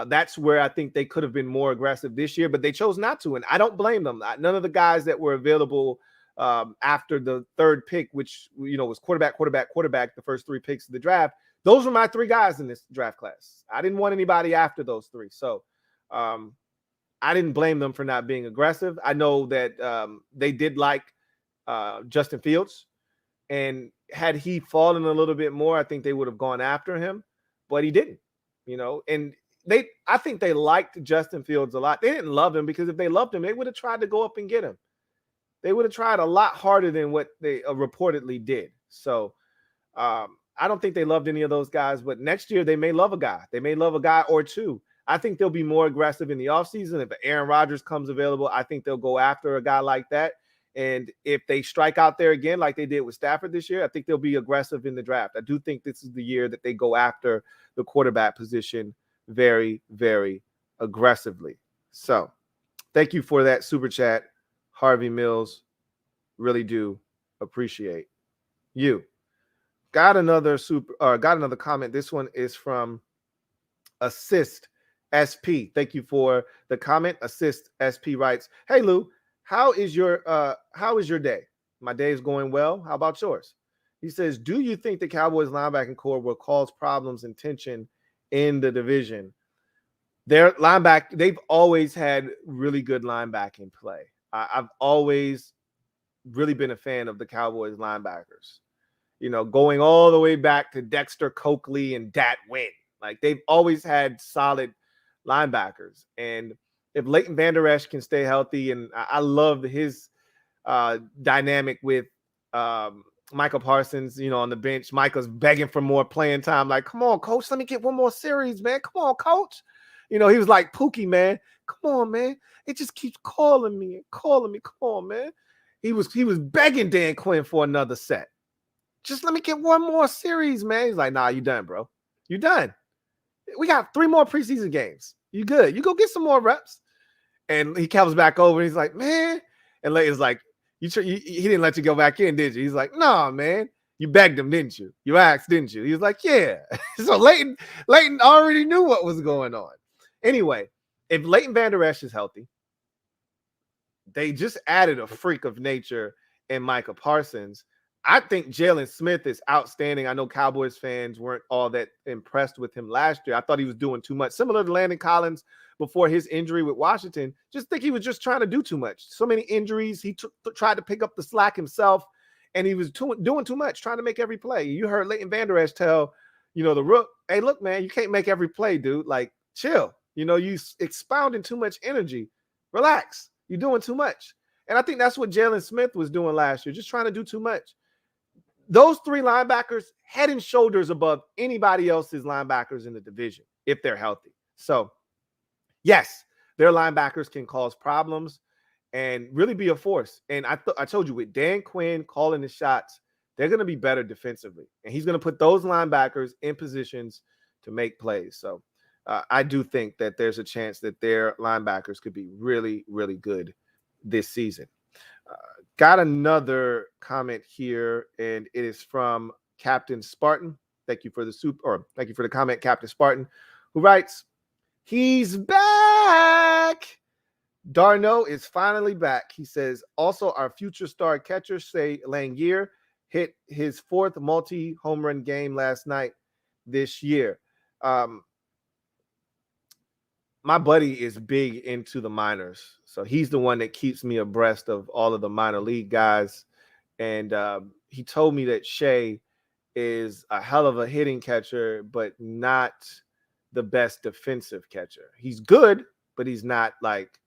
That's where I think they could have been more aggressive this year, but they chose not to, and I don't blame them. None of the guys that were available after the third pick, which was quarterback, the first 3 picks of the draft, those were my 3 guys in this draft class. I didn't want anybody after those 3, so I didn't blame them for not being aggressive. I know that they did like Justin Fields, and had he fallen a little bit more, I think they would have gone after him, but he didn't. And I think they liked Justin Fields a lot. They didn't love him, because if they loved him, they would have tried to go up and get him. They would have tried a lot harder than what they reportedly did. So I don't think they loved any of those guys, but next year they may love a guy. They may love a guy or 2. I think they'll be more aggressive in the offseason. If Aaron Rodgers comes available, I think they'll go after a guy like that. And if they strike out there again, like they did with Stafford this year, I think they'll be aggressive in the draft. I do think this is the year that they go after the quarterback position very, very aggressively. So thank you for that super chat, Harvey Mills. Really do appreciate you. Got another comment. This one is from Assist SP. Thank you for the comment. Assist SP writes, "Hey Lou, how is your day? My day is going well. How about yours?" He says, "Do you think the Cowboys linebacking core will cause problems and tension in the division?" They've always had really good linebacking play. I've always really been a fan of the Cowboys linebackers. Going all the way back to Dexter Coakley and Dat Wynn. Like, they've always had solid linebackers. And if Leighton Vander Esch can stay healthy, and I love his dynamic with Micah Parsons, on the bench. Micah's begging for more playing time. Like, come on, coach, let me get one more series, man. Come on, coach. He was like Pookie, man. Come on, man. It just keeps calling me and calling me. Come on, man. He was begging Dan Quinn for another set. Just let me get one more series, man. He's like, nah, you done, bro. You done. We got 3 more preseason games. You good. You go get some more reps. And he comes back over and he's like, man. And Leighton's like, he didn't let you go back in, did you? He's like, nah, man. You begged him, didn't you? You asked, didn't you? He was like, yeah. So Leighton already knew what was going on. Anyway, if Leighton Vander Esch is healthy, they just added a freak of nature in Micah Parsons. I think Jalen Smith is outstanding. I know Cowboys fans weren't all that impressed with him last year. I thought he was doing too much. Similar to Landon Collins before his injury with Washington. Just think he was just trying to do too much. So many injuries. He tried to pick up the slack himself, and he was doing too much, trying to make every play. You heard Leighton Vander Esch tell, the Rook, hey, look, man, you can't make every play, dude. Like, chill. You expounding too much energy. Relax. You're doing too much. And I think that's what Jalen Smith was doing last year, just trying to do too much. Those 3 linebackers, head and shoulders above anybody else's linebackers in the division, if they're healthy. So, yes, their linebackers can cause problems and really be a force. And I told you, with Dan Quinn calling the shots, they're going to be better defensively. And he's going to put those linebackers in positions to make plays. So, I do think that there's a chance that their linebackers could be really, really good this season. Got another comment here, and it is from Captain Spartan. Thank you for the comment, Captain Spartan, who writes, "He's back. Darno is finally back." He says, "Also, our future star catcher, Shea Langier, hit his 4th multi-home run game last night this year." My buddy is big into the minors. So he's the one that keeps me abreast of all of the minor league guys. And he told me that Shea is a hell of a hitting catcher, but not the best defensive catcher. He's good, but he's not like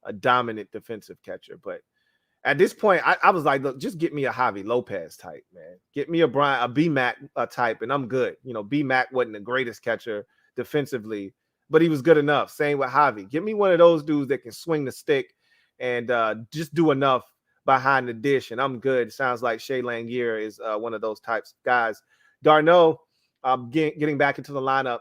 a dominant defensive catcher. But at this point, I was like, look, just get me a Javi Lopez type, man. Get me a B-Mac type, and I'm good. B-Mac wasn't the greatest catcher defensively, but he was good enough. Same with Javi. Give me one of those dudes that can swing the stick and just do enough behind the dish, and I'm good. Sounds like Shea Langier is one of those types of guys. Darno, getting back into the lineup,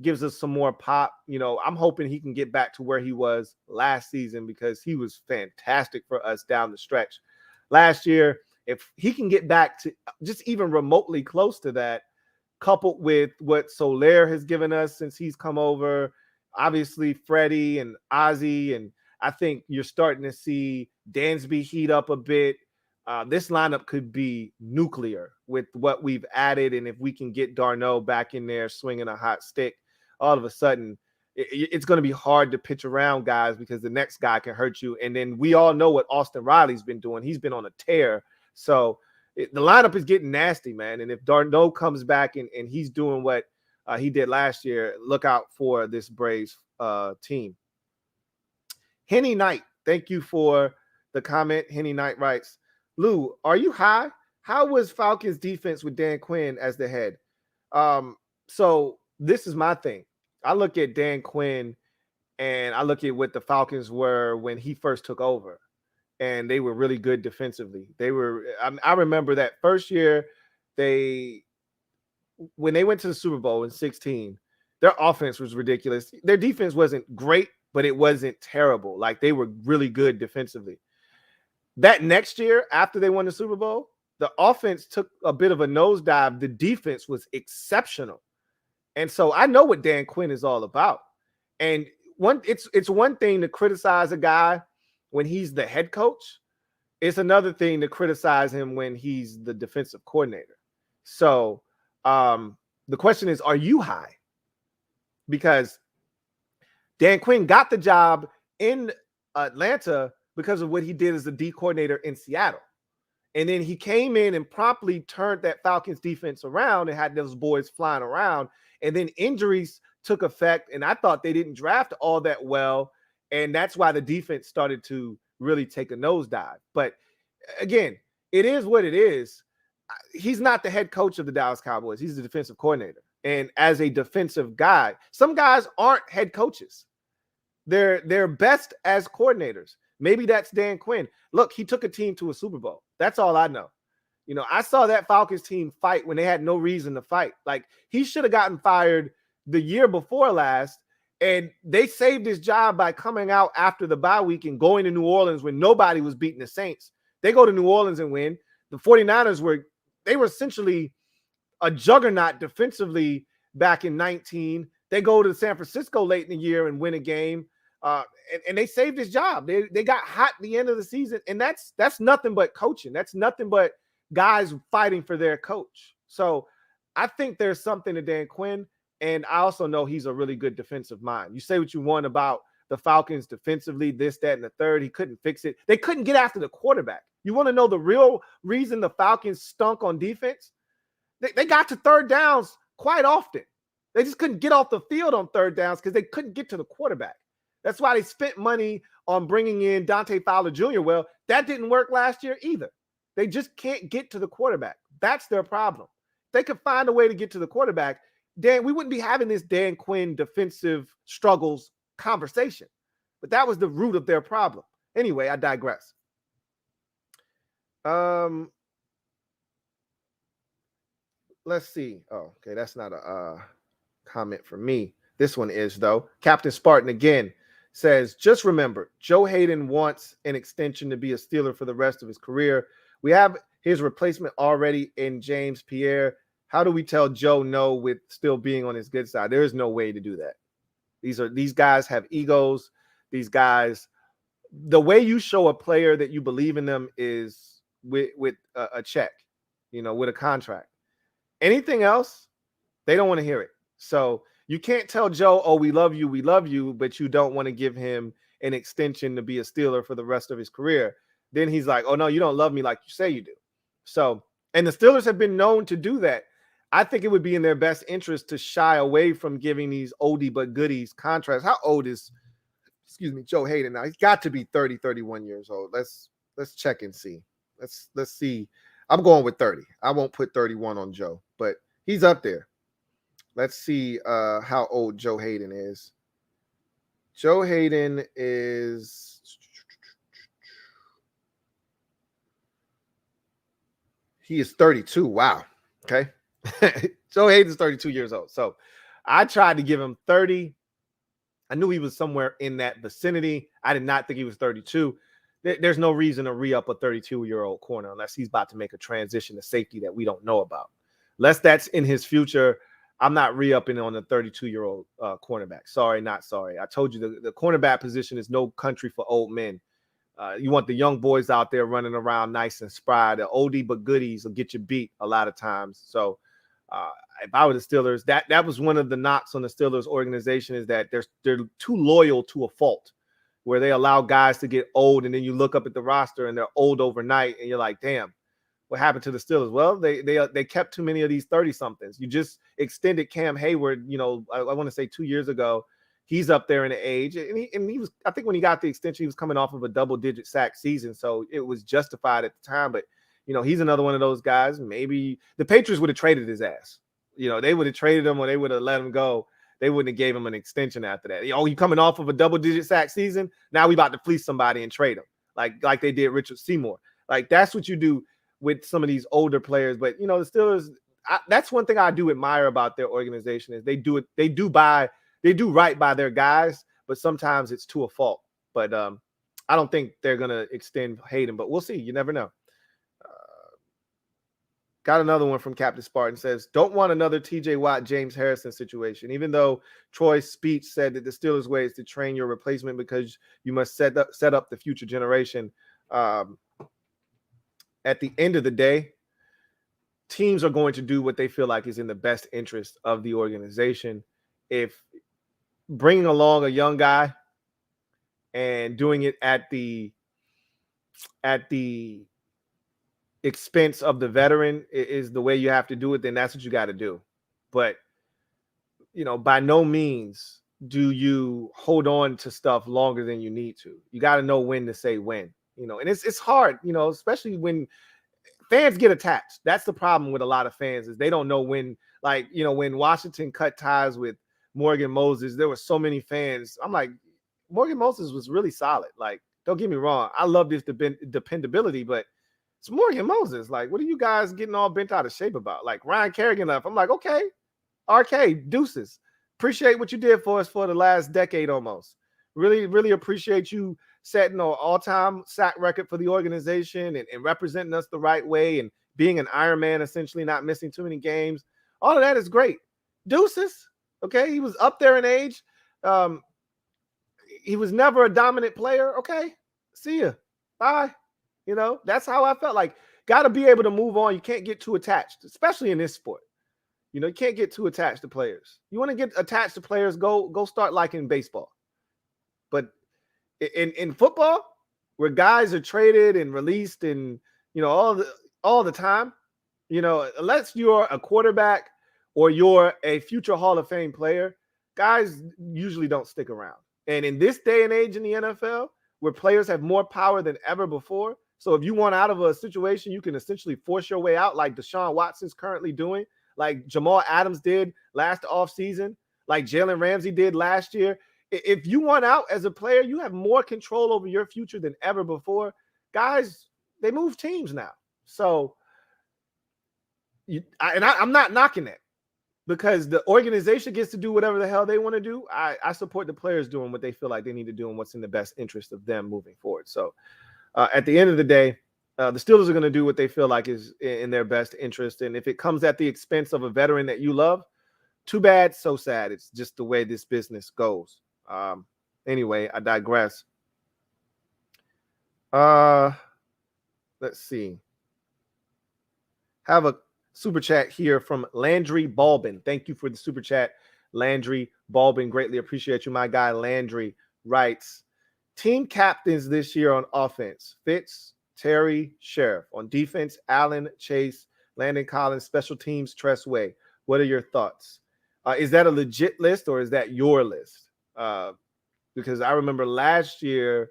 gives us some more pop. I'm hoping he can get back to where he was last season, because he was fantastic for us down the stretch last year. If he can get back to just even remotely close to that, coupled with what Soler has given us since he's come over, obviously Freddie and Ozzie, and I think you're starting to see Dansby heat up a bit. This lineup could be nuclear with what we've added, and if we can get Darno back in there swinging a hot stick, all of a sudden it's going to be hard to pitch around guys because the next guy can hurt you. And then we all know what Austin Riley's been doing. He's been on a tear. So the lineup is getting nasty, man. And if Darno comes back and he's doing what he did last year, look out for this Braves team. Henny Knight, thank you for the comment. Henny Knight writes, Lou, are you high? How was Falcons defense with Dan Quinn as the head? So this is my thing. I look at Dan Quinn and I look at what the Falcons were when he first took over, and they were really good defensively. I remember that first year when they went to the Super Bowl in 2016, their offense was ridiculous. Their defense wasn't great, but it wasn't terrible. Like, they were really good defensively. That next year, after they won the Super Bowl, the offense took a bit of a nosedive. The defense was exceptional. And so I know what Dan Quinn is all about. And it's one thing to criticize a guy when he's the head coach. It's another thing to criticize him when he's the defensive coordinator. So the question is, are you high? Because Dan Quinn got the job in Atlanta because of what he did as the D coordinator in Seattle. And then he came in and promptly turned that Falcons defense around and had those boys flying around. And then injuries took effect, and I thought they didn't draft all that well. And that's why the defense started to really take a nosedive. But again, it is what it is. He's not the head coach of the Dallas Cowboys. He's the defensive coordinator. And as a defensive guy, some guys aren't head coaches. They're best as coordinators. Maybe that's Dan Quinn. Look, he took a team to a Super Bowl. That's all I know. You know, I saw that Falcons team fight when they had no reason to fight. Like, he should have gotten fired the year before last, and they saved his job by coming out after the bye week and going to New Orleans when nobody was beating the Saints. They go to New Orleans and win. The 49ers were essentially a juggernaut defensively back in 19. They go to San Francisco late in the year and win a game. And they saved his job. They got hot at the end of the season, and that's nothing but coaching. That's nothing but guys fighting for their coach. So I think there's something to Dan Quinn, and I also know he's a really good defensive mind. You say what you want about the Falcons defensively, this, that, and the third. He couldn't fix it. They couldn't get after the quarterback. You want to know the real reason the Falcons stunk on defense? They got to third downs quite often. They just couldn't get off the field on third downs because they couldn't get to the quarterback. That's why they spent money on bringing in Dante Fowler Jr. Well, that didn't work last year either. They just can't get to the quarterback. That's their problem. If they could find a way to get to the quarterback, we wouldn't be having this Dan Quinn defensive struggles conversation. But that was the root of their problem. Anyway, I digress. Let's see. Oh, okay. That's not a comment for me. This one is, though. Captain Spartan again says, just remember, Joe Hayden wants an extension to be a Steeler for the rest of his career. We have his replacement already in James Pierre. How do we tell Joe no with still being on his good side? There is no way to do that. These guys have egos. These guys, the way you show a player that you believe in them is with a check, with a contract. Anything else, they don't want to hear it. So you can't tell Joe, oh, we love you, but you don't want to give him an extension to be a Steeler for the rest of his career. Then he's like, oh, no, you don't love me like you say you do. So, and the Steelers have been known to do that. I think it would be in their best interest to shy away from giving these oldie but goodies contracts. How old is, Joe Hayden now? He's got to be 30, 31 years old. Let's check and see. Let's see. I'm going with 30. I won't put 31 on Joe, but he's up there. Let's see how old Joe Hayden is. Joe Hayden is he is 32. Wow. Okay. Joe Hayden's 32 years old. So I tried to give him 30. I knew he was somewhere in that vicinity. I did not think he was 32. There's no reason to re-up a 32-year-old corner unless he's about to make a transition to safety that we don't know about. Unless that's in his future, I'm not re-upping on the 32-year-old cornerback. Sorry, not sorry. I told you the cornerback position is no country for old men. You want the young boys out there running around nice and spry. The oldie but goodies will get you beat a lot of times. So if I were the Steelers, that was one of the knocks on the Steelers organization, is that they're too loyal to a fault, where they allow guys to get old, and then you look up at the roster and they're old overnight, and you're like, damn, what happened to the Steelers? Well, they kept too many of these 30-somethings. You just extended Cam Hayward, I want to say 2 years ago. He's up there in the age, and he was, I think when he got the extension, he was coming off of a double-digit sack season, so it was justified at the time. But he's another one of those guys. Maybe the Patriots would have traded his ass. They would have traded him, or they would have let him go. They wouldn't have gave him an extension after that. You coming off of a double-digit sack season? Now we about to fleece somebody and trade him, like they did Richard Seymour. Like, that's what you do with some of these older players. But the Steelers, that's one thing I do admire about their organization, is they do right by their guys, but sometimes it's to a fault. But I don't think they're gonna extend Hayden, but we'll see. You never know. Got another one from Captain Spartan, says, don't want another TJ Watt, James Harrison situation. Even though Troy's speech said that the Steelers' way is to train your replacement because you must set up the future generation. At the end of the day, teams are going to do what they feel like is in the best interest of the organization. If bringing along a young guy and doing it at the expense of the veteran is the way you have to do it, then that's what you got to do. But by no means do you hold on to stuff longer than you need to. You got to know when to say when. And it's hard, especially when fans get attached. That's the problem with a lot of fans, is they don't know when. Like, when Washington cut ties with Morgan Moses, there were so many fans. I'm like, Morgan Moses was really solid. Like, don't get me wrong, I love this dependability, but it's Morgan Moses. Like, what are you guys getting all bent out of shape about? Like, Ryan Kerrigan left. I'm like, okay, RK, deuces. Appreciate what you did for us for the last decade almost. Really, really appreciate you setting an all-time sack record for the organization and representing us the right way and being an Iron Man, essentially not missing too many games. All of that is great. Deuces. Okay, he was up there in age. He was never a dominant player. Okay, see ya. Bye. That's how I felt. Like, got to be able to move on. You can't get too attached, especially in this sport. You can't get too attached to players. You want to get attached to players, go start liking baseball. But in football, where guys are traded and released and all the time, unless you're a quarterback or you're a future Hall of Fame player, guys usually don't stick around. And in this day and age in the NFL, where players have more power than ever before, so if you want out of a situation, you can essentially force your way out, like Deshaun Watson's currently doing, like Jamal Adams did last offseason, like Jalen Ramsey did last year. If you want out as a player, you have more control over your future than ever before. Guys, they move teams now. So, I'm not knocking that, because the organization gets to do whatever the hell they want to do. I support the players doing what they feel like they need to do and what's in the best interest of them moving forward. So at the end of the day, the Steelers are going to do what they feel like is in their best interest. And if it comes at the expense of a veteran that you love, too bad, so sad. It's just the way this business goes. Anyway, I digress. Let's see. Have a super chat here from Landry Balbin. Thank you for the super chat, Landry Balbin. Greatly appreciate you. My guy Landry writes, team captains this year on offense: Fitz, Terry, Sheriff. On defense, Allen, Chase, Landon Collins. Special teams, Tressway. What are your thoughts? Is that a legit list, or is that your list? Because I remember last year,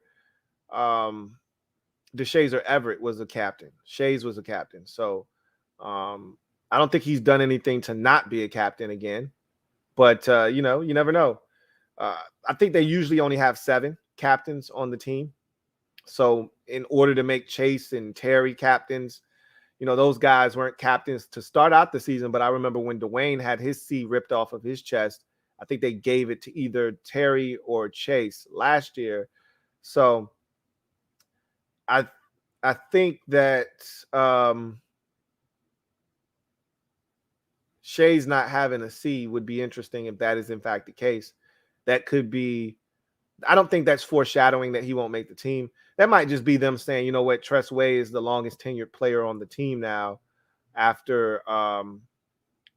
DeShazer Everett was a captain. Shays was a captain. So I don't think he's done anything to not be a captain again. But, you never know. I think they usually only have 7 captains on the team. So in order to make Chase and Terry captains, those guys weren't captains to start out the season. But I remember when Dwayne had his C ripped off of his chest, I think they gave it to either Terry or Chase last year. So I think that Shay's not having a C would be interesting if that is in fact the case. That could be, I don't think that's foreshadowing that he won't make the team. That might just be them saying, you know what, Tress Way is the longest tenured player on the team now after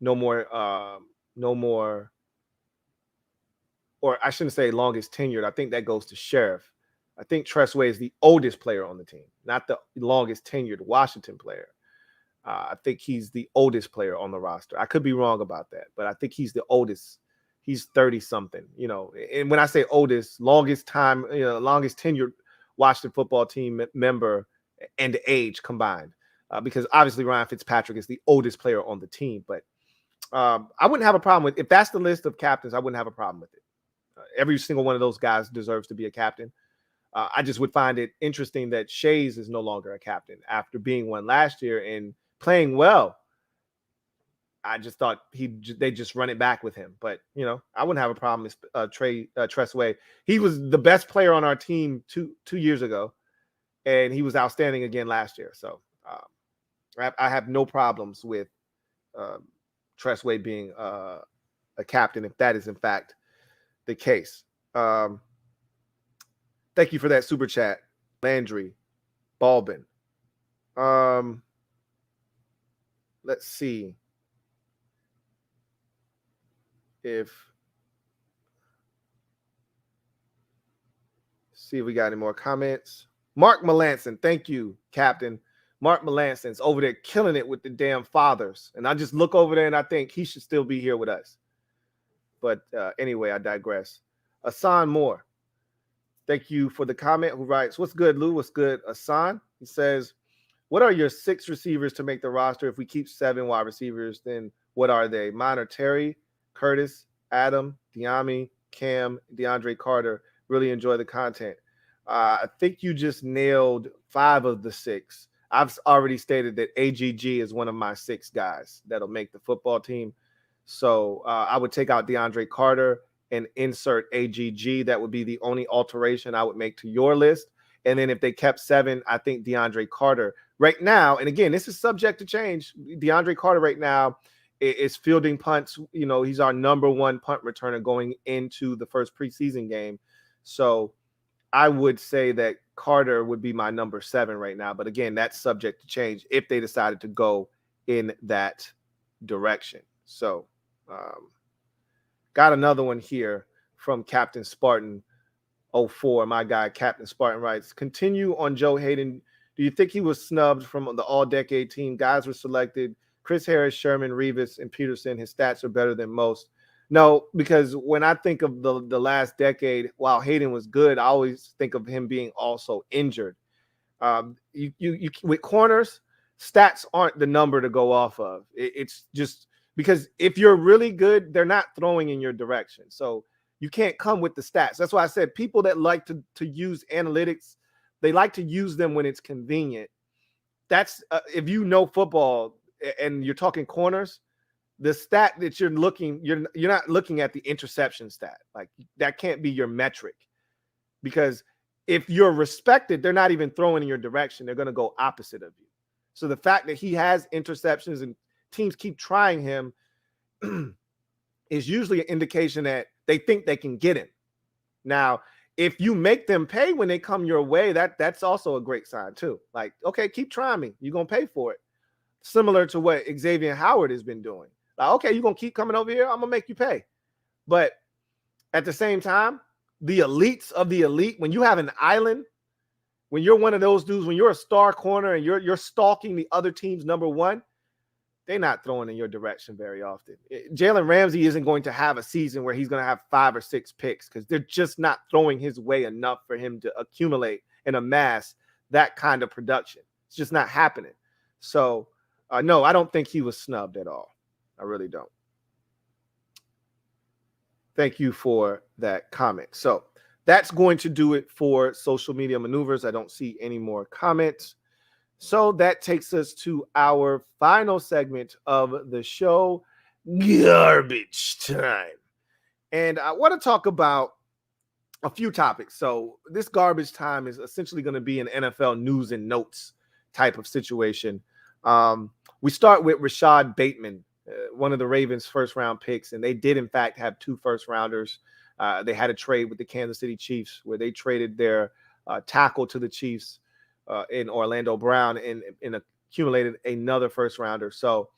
no more, or I shouldn't say longest tenured. I think that goes to Sheriff. I think Tress Way is the oldest player on the team, not the longest tenured Washington player. I think he's the oldest player on the roster. I could be wrong about that, but I think he's the oldest. He's 30 something, you know. And when I say oldest, longest time, you know, longest tenured Washington football team member and age combined, because obviously Ryan Fitzpatrick is the oldest player on the team. But I wouldn't have a problem with, if that's the list of captains, I wouldn't have a problem with it. Every single one of those guys deserves to be a captain. I just would find it interesting that Shays is no longer a captain after being one last year and playing well. I just thought they just run it back with him. But, you know, I wouldn't have a problem with Tress Way. He was the best player on our team two years ago, and he was outstanding again last year. So I have no problems with Tress Way being a captain if that is, in fact, the case. Thank you for that super chat, Landry Balbin. Let's see if we got any more comments. Mark Melanson, thank you, Captain. Mark Melanson's over there killing it with the damn fathers. And I just look over there and I think he should still be here with us. But anyway, I digress. Asan Moore, thank you for the comment, who writes, "What's good, Lou? What's good, Asan?" He says, "What are your 6 receivers to make the roster? If we keep 7 wide receivers, then what are they? Mine are Terry, Curtis, Adam, Diami, Cam, DeAndre Carter. Really enjoy the content." I think you just nailed 5 of the 6. I've already stated that AGG is one of my 6 guys that'll make the football team. So I would take out DeAndre Carter and insert AGG. That would be the only alteration I would make to your list. And then if they kept 7, I think DeAndre Carter right now, and again, this is subject to change. DeAndre Carter right now is fielding punts. You know, he's our number 1 punt returner going into the first preseason game. So I would say that Carter would be my number 7 right now. But again, that's subject to change if they decided to go in that direction. So got another one here from Captain Spartan 04. My guy, Captain Spartan, writes, "Continue on Joe Hayden. Do you think he was snubbed from the all-decade team? Guys were selected. Chris Harris, Sherman, Revis, and Peterson. His stats are better than most." No, because when I think of the last decade, while Hayden was good, I always think of him being also injured. You with corners, stats aren't the number to go off of. It's just because if you're really good, they're not throwing in your direction. So you can't come with the stats. That's why I said people that like to use analytics, they like to use them when it's convenient. That's if you know football and you're talking corners, the stat that you're looking, you're not looking at the interception stat. Like that can't be your metric, because if you're respected, they're not even throwing in your direction. They're going to go opposite of you. So the fact that he has interceptions and teams keep trying him is usually an indication that they think they can get him. Now, if you make them pay when they come your way, that's also a great sign too. Like, okay, keep trying me. You're going to pay for it. Similar to what Xavier Howard has been doing. Like, okay, you're going to keep coming over here, I'm going to make you pay. But at the same time, the elites of the elite, when you have an island, when you're one of those dudes, when you're a star corner and you're stalking the other team's number 1, they're not throwing in your direction very often. Jalen Ramsey isn't going to have a season where he's going to have 5 or 6 picks because they're just not throwing his way enough for him to accumulate and amass that kind of production. It's just not happening. So, no, I don't think he was snubbed at all. I really don't. Thank you for that comment. So that's going to do it for social media maneuvers. I don't see any more comments. So that takes us to our final segment of the show, garbage time. And I want to talk about a few topics. So this garbage time is essentially going to be an NFL news and notes type of situation. We start with Rashad Bateman. one of the Ravens' first-round picks, and they did, in fact, have 2 first-rounders. They had a trade with the Kansas City Chiefs where they traded their tackle to the Chiefs in Orlando Brown and accumulated another first-rounder. So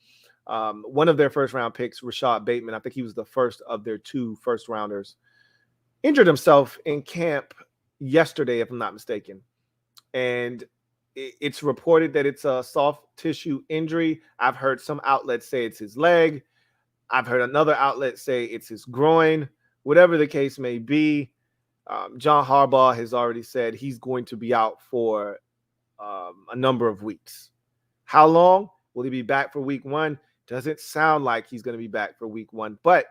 one of their first-round picks, Rashad Bateman, I think he was the first of their 2 first-rounders, injured himself in camp yesterday, if I'm not mistaken. And it's reported that it's a soft tissue injury. I've heard some outlets say it's his leg. I've heard another outlet say it's his groin. Whatever the case may be, John Harbaugh has already said he's going to be out for a number of weeks. How long? Will he be back for week 1? Doesn't sound like he's going to be back for week 1. But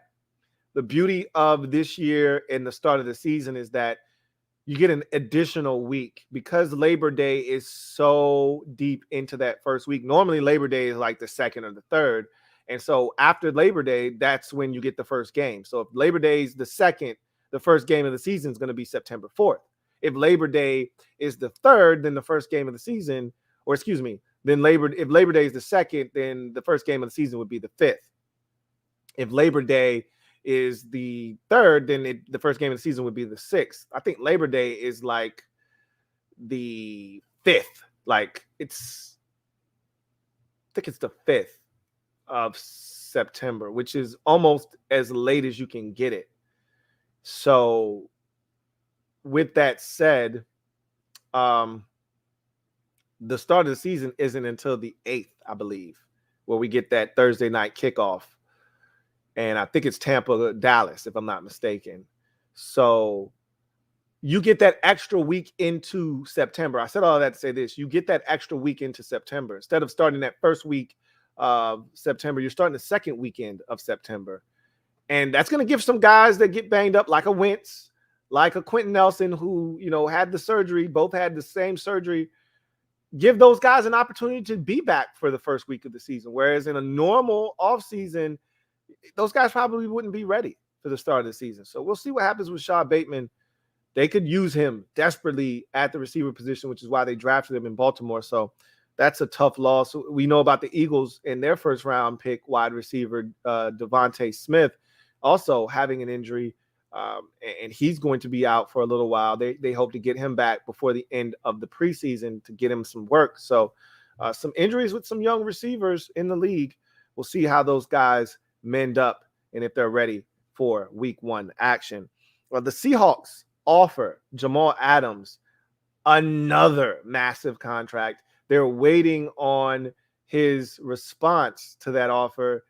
the beauty of this year and the start of the season is that you get an additional week because Labor Day is so deep into that first week. Normally, Labor Day is like the 2nd or the 3rd. And so after Labor Day, that's when you get the first game. So if Labor Day is the 2nd, the first game of the season is going to be September 4th. If Labor Day is the 3rd, then the first game of the season, or excuse me, then if Labor Day is the 2nd, then the first game of the season would be the 5th. If Labor Day is the 3rd, then the first game of the season would be the 6th. I think Labor Day is like the 5th. Like I think it's the 5th of September, which is almost as late as you can get it. So with that said, the start of the season isn't until the 8th, I believe, where we get that Thursday night kickoff. And I think it's Tampa, Dallas, if I'm not mistaken. So you get that extra week into September. I said all that to say this. You get that extra week into September. Instead of starting that first week of September, you're starting the second weekend of September. And that's going to give some guys that get banged up, like a Wentz, like a Quentin Nelson, who, had the surgery, both had the same surgery, give those guys an opportunity to be back for the first week of the season. Whereas in a normal offseason, those guys probably wouldn't be ready for the start of the season. So we'll see what happens with Rashad Bateman. They could use him desperately at the receiver position, which is why they drafted him in Baltimore. So that's a tough loss. We know about the Eagles and their first-round pick wide receiver, Devontae Smith, also having an injury, and he's going to be out for a little while. They hope to get him back before the end of the preseason to get him some work. So some injuries with some young receivers in the league. We'll see how those guys mend up and if they're ready for week 1 action. Well, the Seahawks offer Jamal Adams another massive contract. They're waiting on his response to that offer.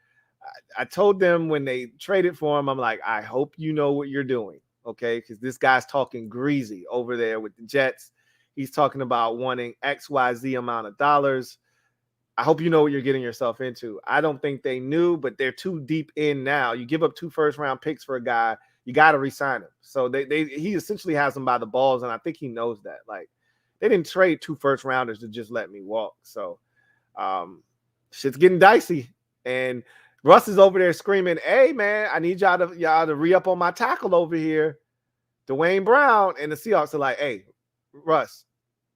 I told them when they traded for him, I'm like, I hope you know what you're doing, okay? Because this guy's talking greasy over there with the Jets. He's talking about wanting XYZ amount of dollars. I hope you know what you're getting yourself into. I don't think they knew, but they're too deep in now. You give up 2 first-round picks for a guy, you got to re-sign him. So he essentially has them by the balls, and I think he knows that. Like, they didn't trade 2 first-rounders to just let me walk. So shit's getting dicey. And Russ is over there screaming, hey, man, I need y'all to re-up on my tackle over here, Dwayne Brown. And the Seahawks are like, hey, Russ,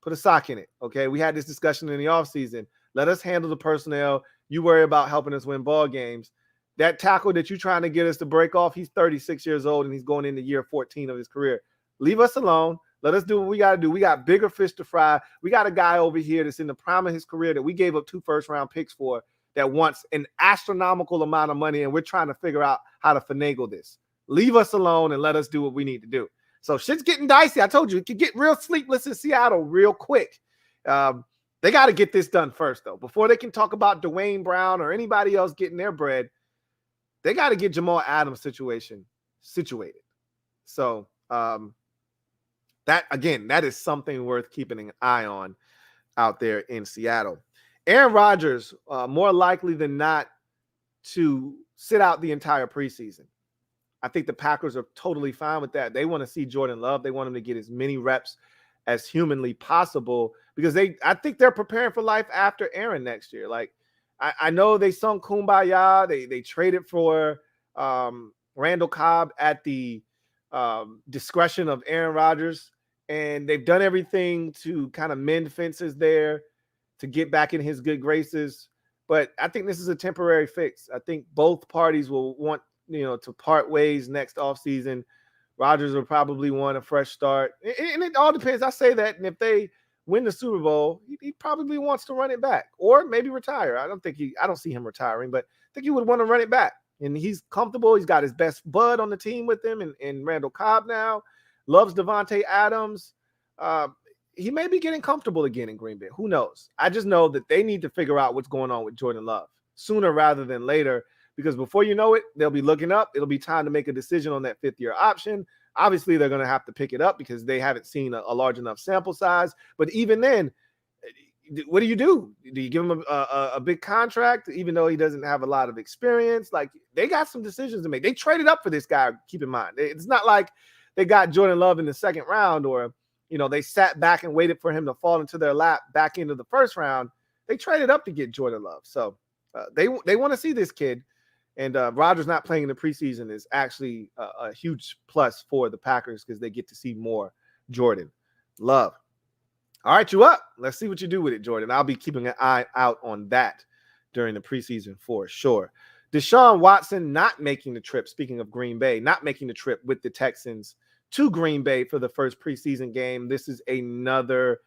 put a sock in it, okay? We had this discussion in the offseason. Let us handle the personnel. You worry about helping us win ball games. That tackle that you're trying to get us to break off, he's 36 years old, and he's going into year 14 of his career. Leave us alone. Let us do what we got to do. We got bigger fish to fry. We got a guy over here that's in the prime of his career that we gave up 2 first-round picks for that wants an astronomical amount of money, and we're trying to figure out how to finagle this. Leave us alone and let us do what we need to do. So shit's getting dicey. I told you, it could get real sleepless in Seattle real quick. They got to get this done first, though. Before they can talk about Dwayne Brown or anybody else getting their bread, they got to get Jamal Adams' situation situated. So that is something worth keeping an eye on out there in Seattle. Aaron Rodgers, more likely than not to sit out the entire preseason. I think the Packers are totally fine with that. They want to see Jordan Love. They want him to get as many reps as humanly possible because I think they're preparing for life after Aaron next year. Like, I know they sung Kumbaya. They traded for Randall Cobb at the discretion of Aaron Rodgers, and they've done everything to kind of mend fences there to get back in his good graces. but I think this is a temporary fix. I think both parties will want, to part ways next offseason. Rodgers will probably want a fresh start. And it all depends. I say that. And if they win the Super Bowl, he probably wants to run it back or maybe retire. I don't see him retiring, but I think he would want to run it back. And he's comfortable. He's got his best bud on the team with him and Randall Cobb now. Loves Devontae Adams. He may be getting comfortable again in Green Bay. Who knows? I just know that they need to figure out what's going on with Jordan Love sooner rather than later, because before you know it, they'll be looking up. It'll be time to make a decision on that fifth-year option. Obviously, they're going to have to pick it up because they haven't seen a large enough sample size. But even then, what do? Do you give him a big contract, even though he doesn't have a lot of experience? Like, they got some decisions to make. They traded up for this guy, keep in mind. It's not like they got Jordan Love in the second round or they sat back and waited for him to fall into their lap back into the first round. They traded up to get Jordan Love. So they want to see this kid. And Rodgers not playing in the preseason is actually a huge plus for the Packers because they get to see more Jordan Love. All right, you up. Let's see what you do with it, Jordan. I'll be keeping an eye out on that during the preseason for sure. Deshaun Watson not making the trip, speaking of Green Bay, not making the trip with the Texans to Green Bay for the first preseason game. This is another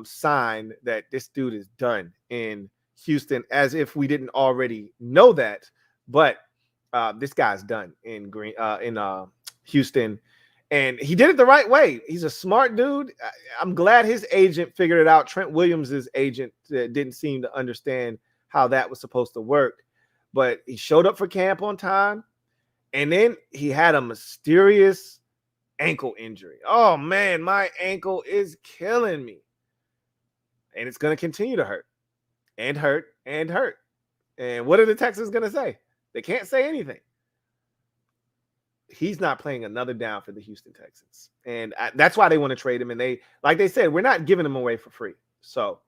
sign that this dude is done in Houston, as if we didn't already know that. But this guy's done in Houston, and he did it the right way. He's a smart dude. I'm glad his agent figured it out. Trent Williams' agent didn't seem to understand how that was supposed to work, but he showed up for camp on time, and then he had a mysterious ankle injury. Oh man, my ankle is killing me. And it's going to continue to hurt and hurt and hurt. And what are the Texans going to say? They can't say anything. He's not playing another down for the Houston Texans. And that's why they want to trade him. And like they said, we're not giving him away for free. So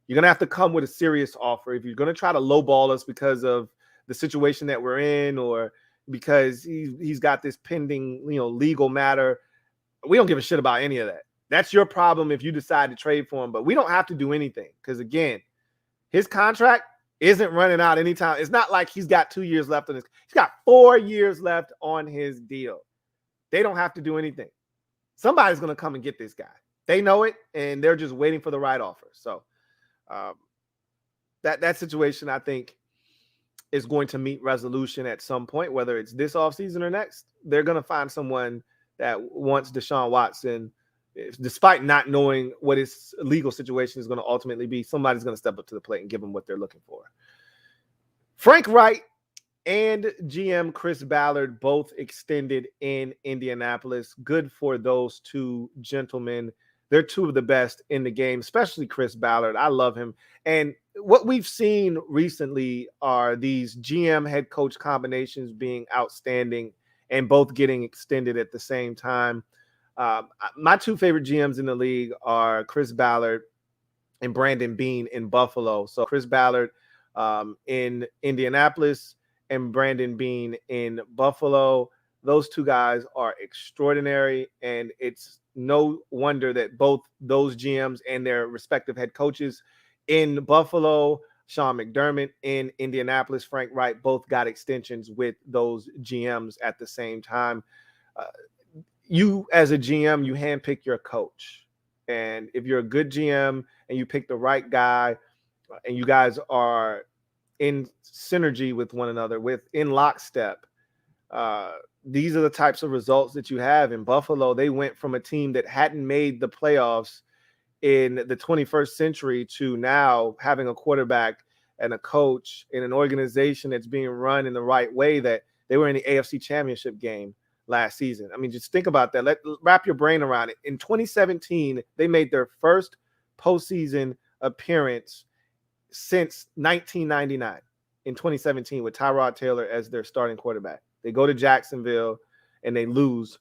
you're going to have to come with a serious offer. If you're going to try to lowball us because of the situation that we're in, or because he's got this pending, legal matter, we don't give a shit about any of that. That's your problem if you decide to trade for him, but we don't have to do anything because, again, his contract isn't running out anytime. It's not like he's got 2 years left on his. He's got 4 years left on his deal. They don't have to do anything. Somebody's going to come and get this guy. They know it, and they're just waiting for the right offer. So that situation, I think, is going to meet resolution at some point, whether it's this offseason or next. They're going to find someone that wants Deshaun Watson, despite not knowing what his legal situation is going to ultimately be. Somebody's going to step up to the plate and give them what they're looking for. Frank Wright and GM Chris Ballard both extended in Indianapolis. Good for those two gentlemen. They're two of the best in the game, especially Chris Ballard. I love him. And what we've seen recently are these GM head coach combinations being outstanding and both getting extended at the same time. My two favorite GMs in the league are Chris Ballard and Brandon Beane in Buffalo. So Chris Ballard in Indianapolis and Brandon Beane in Buffalo. Those two guys are extraordinary, and it's no wonder that both those GMs and their respective head coaches in Buffalo, Sean McDermott, in Indianapolis, Frank Wright, both got extensions with those GMs at the same time. You, as a GM, you handpick your coach. And if you're a good GM and you pick the right guy and you guys are in synergy with one another, in lockstep, these are the types of results that you have. In Buffalo, they went from a team that hadn't made the playoffs in the 21st century to now having a quarterback and a coach in an organization that's being run in the right way, that they were in the AFC Championship game last season. I mean, just think about that. Wrap your brain around it. In 2017, they made their first postseason appearance since 1999 in 2017 with Tyrod Taylor as their starting quarterback. They go to Jacksonville and they lose,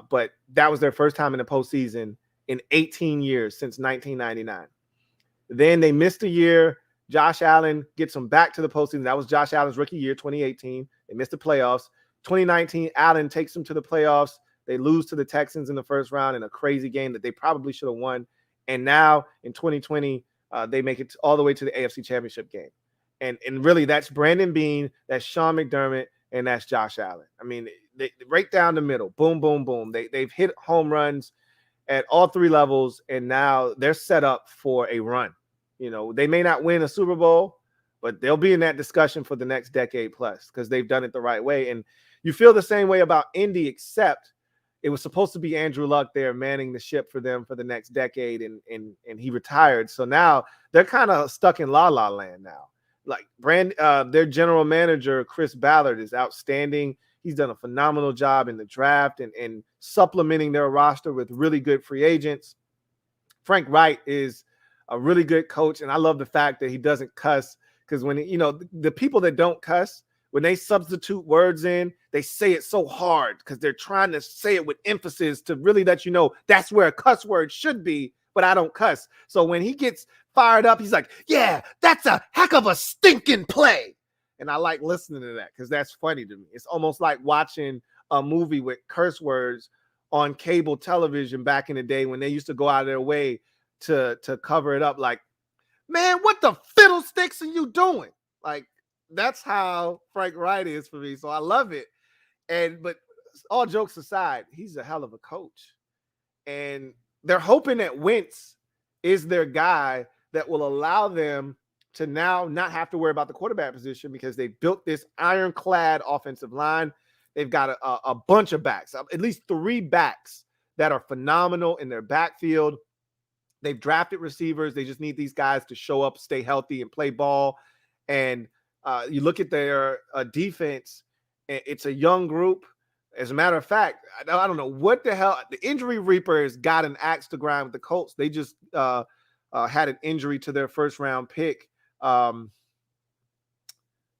but that was their first time in the postseason in 18 years since 1999. Then they missed a year. Josh Allen gets them back to the postseason. That was Josh Allen's rookie year, 2018. They missed the playoffs. 2019, Allen takes them to the playoffs. They lose to the Texans in the first round in a crazy game that they probably should have won. And now in 2020, they make it all the way to the AFC Championship game. And really, that's Brandon Beane, that's Sean McDermott, and that's Josh Allen. I mean, right down the middle, boom, boom, boom. They've hit home runs at all three levels, and now they're set up for a run. They may not win a Super Bowl, but they'll be in that discussion for the next decade plus because they've done it the right way. And you feel the same way about Indy, except it was supposed to be Andrew Luck there manning the ship for them for the next decade, and he retired. So now they're kind of stuck in la-la land now. Like their general manager, Chris Ballard, is outstanding. He's done a phenomenal job in the draft and supplementing their roster with really good free agents. Frank Wright is a really good coach, and I love the fact that he doesn't cuss, because when the people that don't cuss, when they substitute words in, they say it so hard because they're trying to say it with emphasis to really let you know that's where a cuss word should be, but I don't cuss. So when he gets fired up, he's like, yeah, that's a heck of a stinking play. And I like listening to that because that's funny to me. It's almost like watching a movie with curse words on cable television back in the day when they used to go out of their way to cover it up. Like, man, what the fiddlesticks are you doing? Like, that's how Frank Wright is for me. So I love it. But all jokes aside, he's a hell of a coach. And they're hoping that Wentz is their guy that will allow them to now not have to worry about the quarterback position because they built this ironclad offensive line. They've got a bunch of backs, at least 3 backs that are phenomenal in their backfield. They've drafted receivers. They just need these guys to show up, stay healthy, and play ball. And you look at their defense, it's a young group. As a matter of fact, I don't know what the hell. The injury reaper has got an axe to grind with the Colts. They just had an injury to their first-round pick.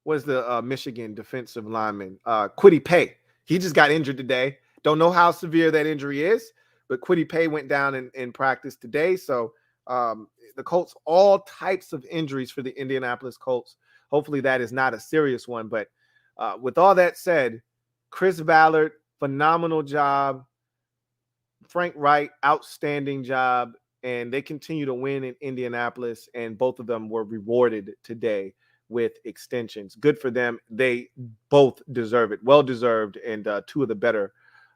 Was the Michigan defensive lineman, Kwity Paye. He just got injured today. Don't know how severe that injury is, but Kwity Paye went down in practice today. So the Colts, all types of injuries for the Indianapolis Colts. Hopefully that is not a serious one. But with all that said, Chris Ballard, phenomenal job. Frank Wright, outstanding job. And they continue to win in Indianapolis, and both of them were rewarded today with extensions. Good for them. They both deserve it. Well-deserved, and 2 of the better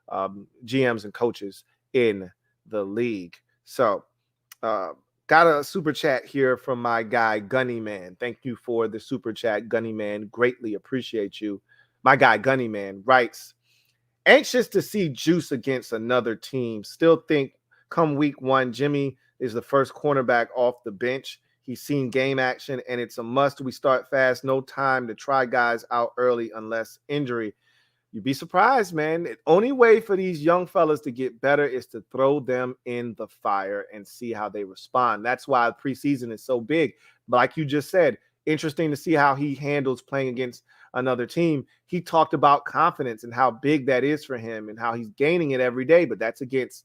GMs and coaches in the league. So got a super chat here from my guy, Gunny Man. Thank you for the super chat, Gunny Man. Greatly appreciate you. My guy, Gunny Man, writes, anxious to see Juice against another team. Still think come week 1, Jimmy is the first cornerback off the bench. He's seen game action, and it's a must. We start fast. No time to try guys out early unless injury. You'd be surprised, man. The only way for these young fellas to get better is to throw them in the fire and see how they respond. That's why preseason is so big. But like you just said, interesting to see how he handles playing against another team. He talked about confidence and how big that is for him and how he's gaining it every day, but that's against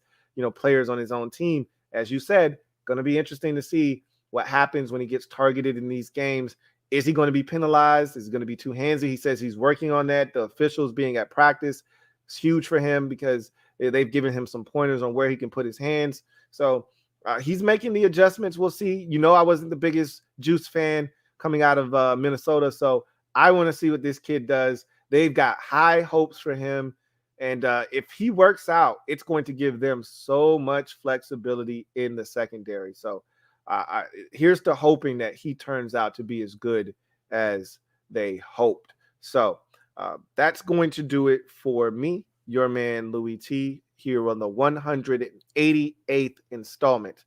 players on his own team. As you said, going to be interesting to see what happens when he gets targeted in these games. Is he going to be penalized? Is he going to be too handsy? He says he's working on that. The officials being at practice is huge for him because they've given him some pointers on where he can put his hands. So he's making the adjustments. We'll see. I wasn't the biggest Juice fan coming out of Minnesota, so I want to see what this kid does. They've got high hopes for him. And if he works out, it's going to give them so much flexibility in the secondary. So here's to hoping that he turns out to be as good as they hoped. So that's going to do it for me, your man Louie T, here on the 188th installment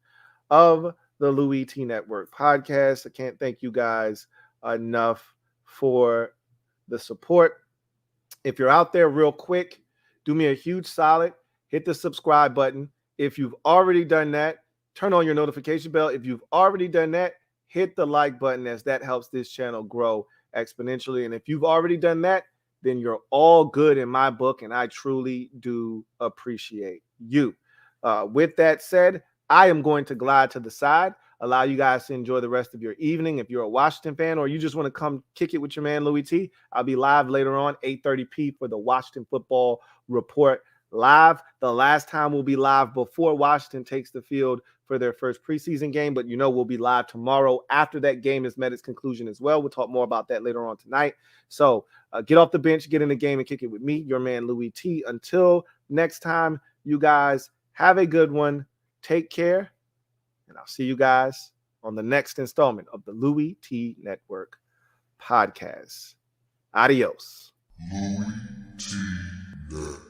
of the Louie T Network podcast. I can't thank you guys enough for the support. If you're out there, real quick, do me a huge solid. Hit the subscribe button. If you've already done that, turn on your notification bell. If you've already done that, hit the like button, as that helps this channel grow exponentially. And if you've already done that, then you're all good in my book, and I truly do appreciate you. With that said, I am going to glide to the side, allow you guys to enjoy the rest of your evening. If you're a Washington fan or you just want to come kick it with your man Louie T, I'll be live later on, 8:30 p for the Washington Football Report live. The last time we'll be live before Washington takes the field for their first preseason game, but we'll be live tomorrow after that game has met its conclusion as well. We'll talk more about that later on tonight. So get off the bench, get in the game, and kick it with me, your man Louie T. Until next time, you guys have a good one. Take care, and I'll see you guys on the next installment of the Louie T Network podcast. Adios. LouieTeeNetwork.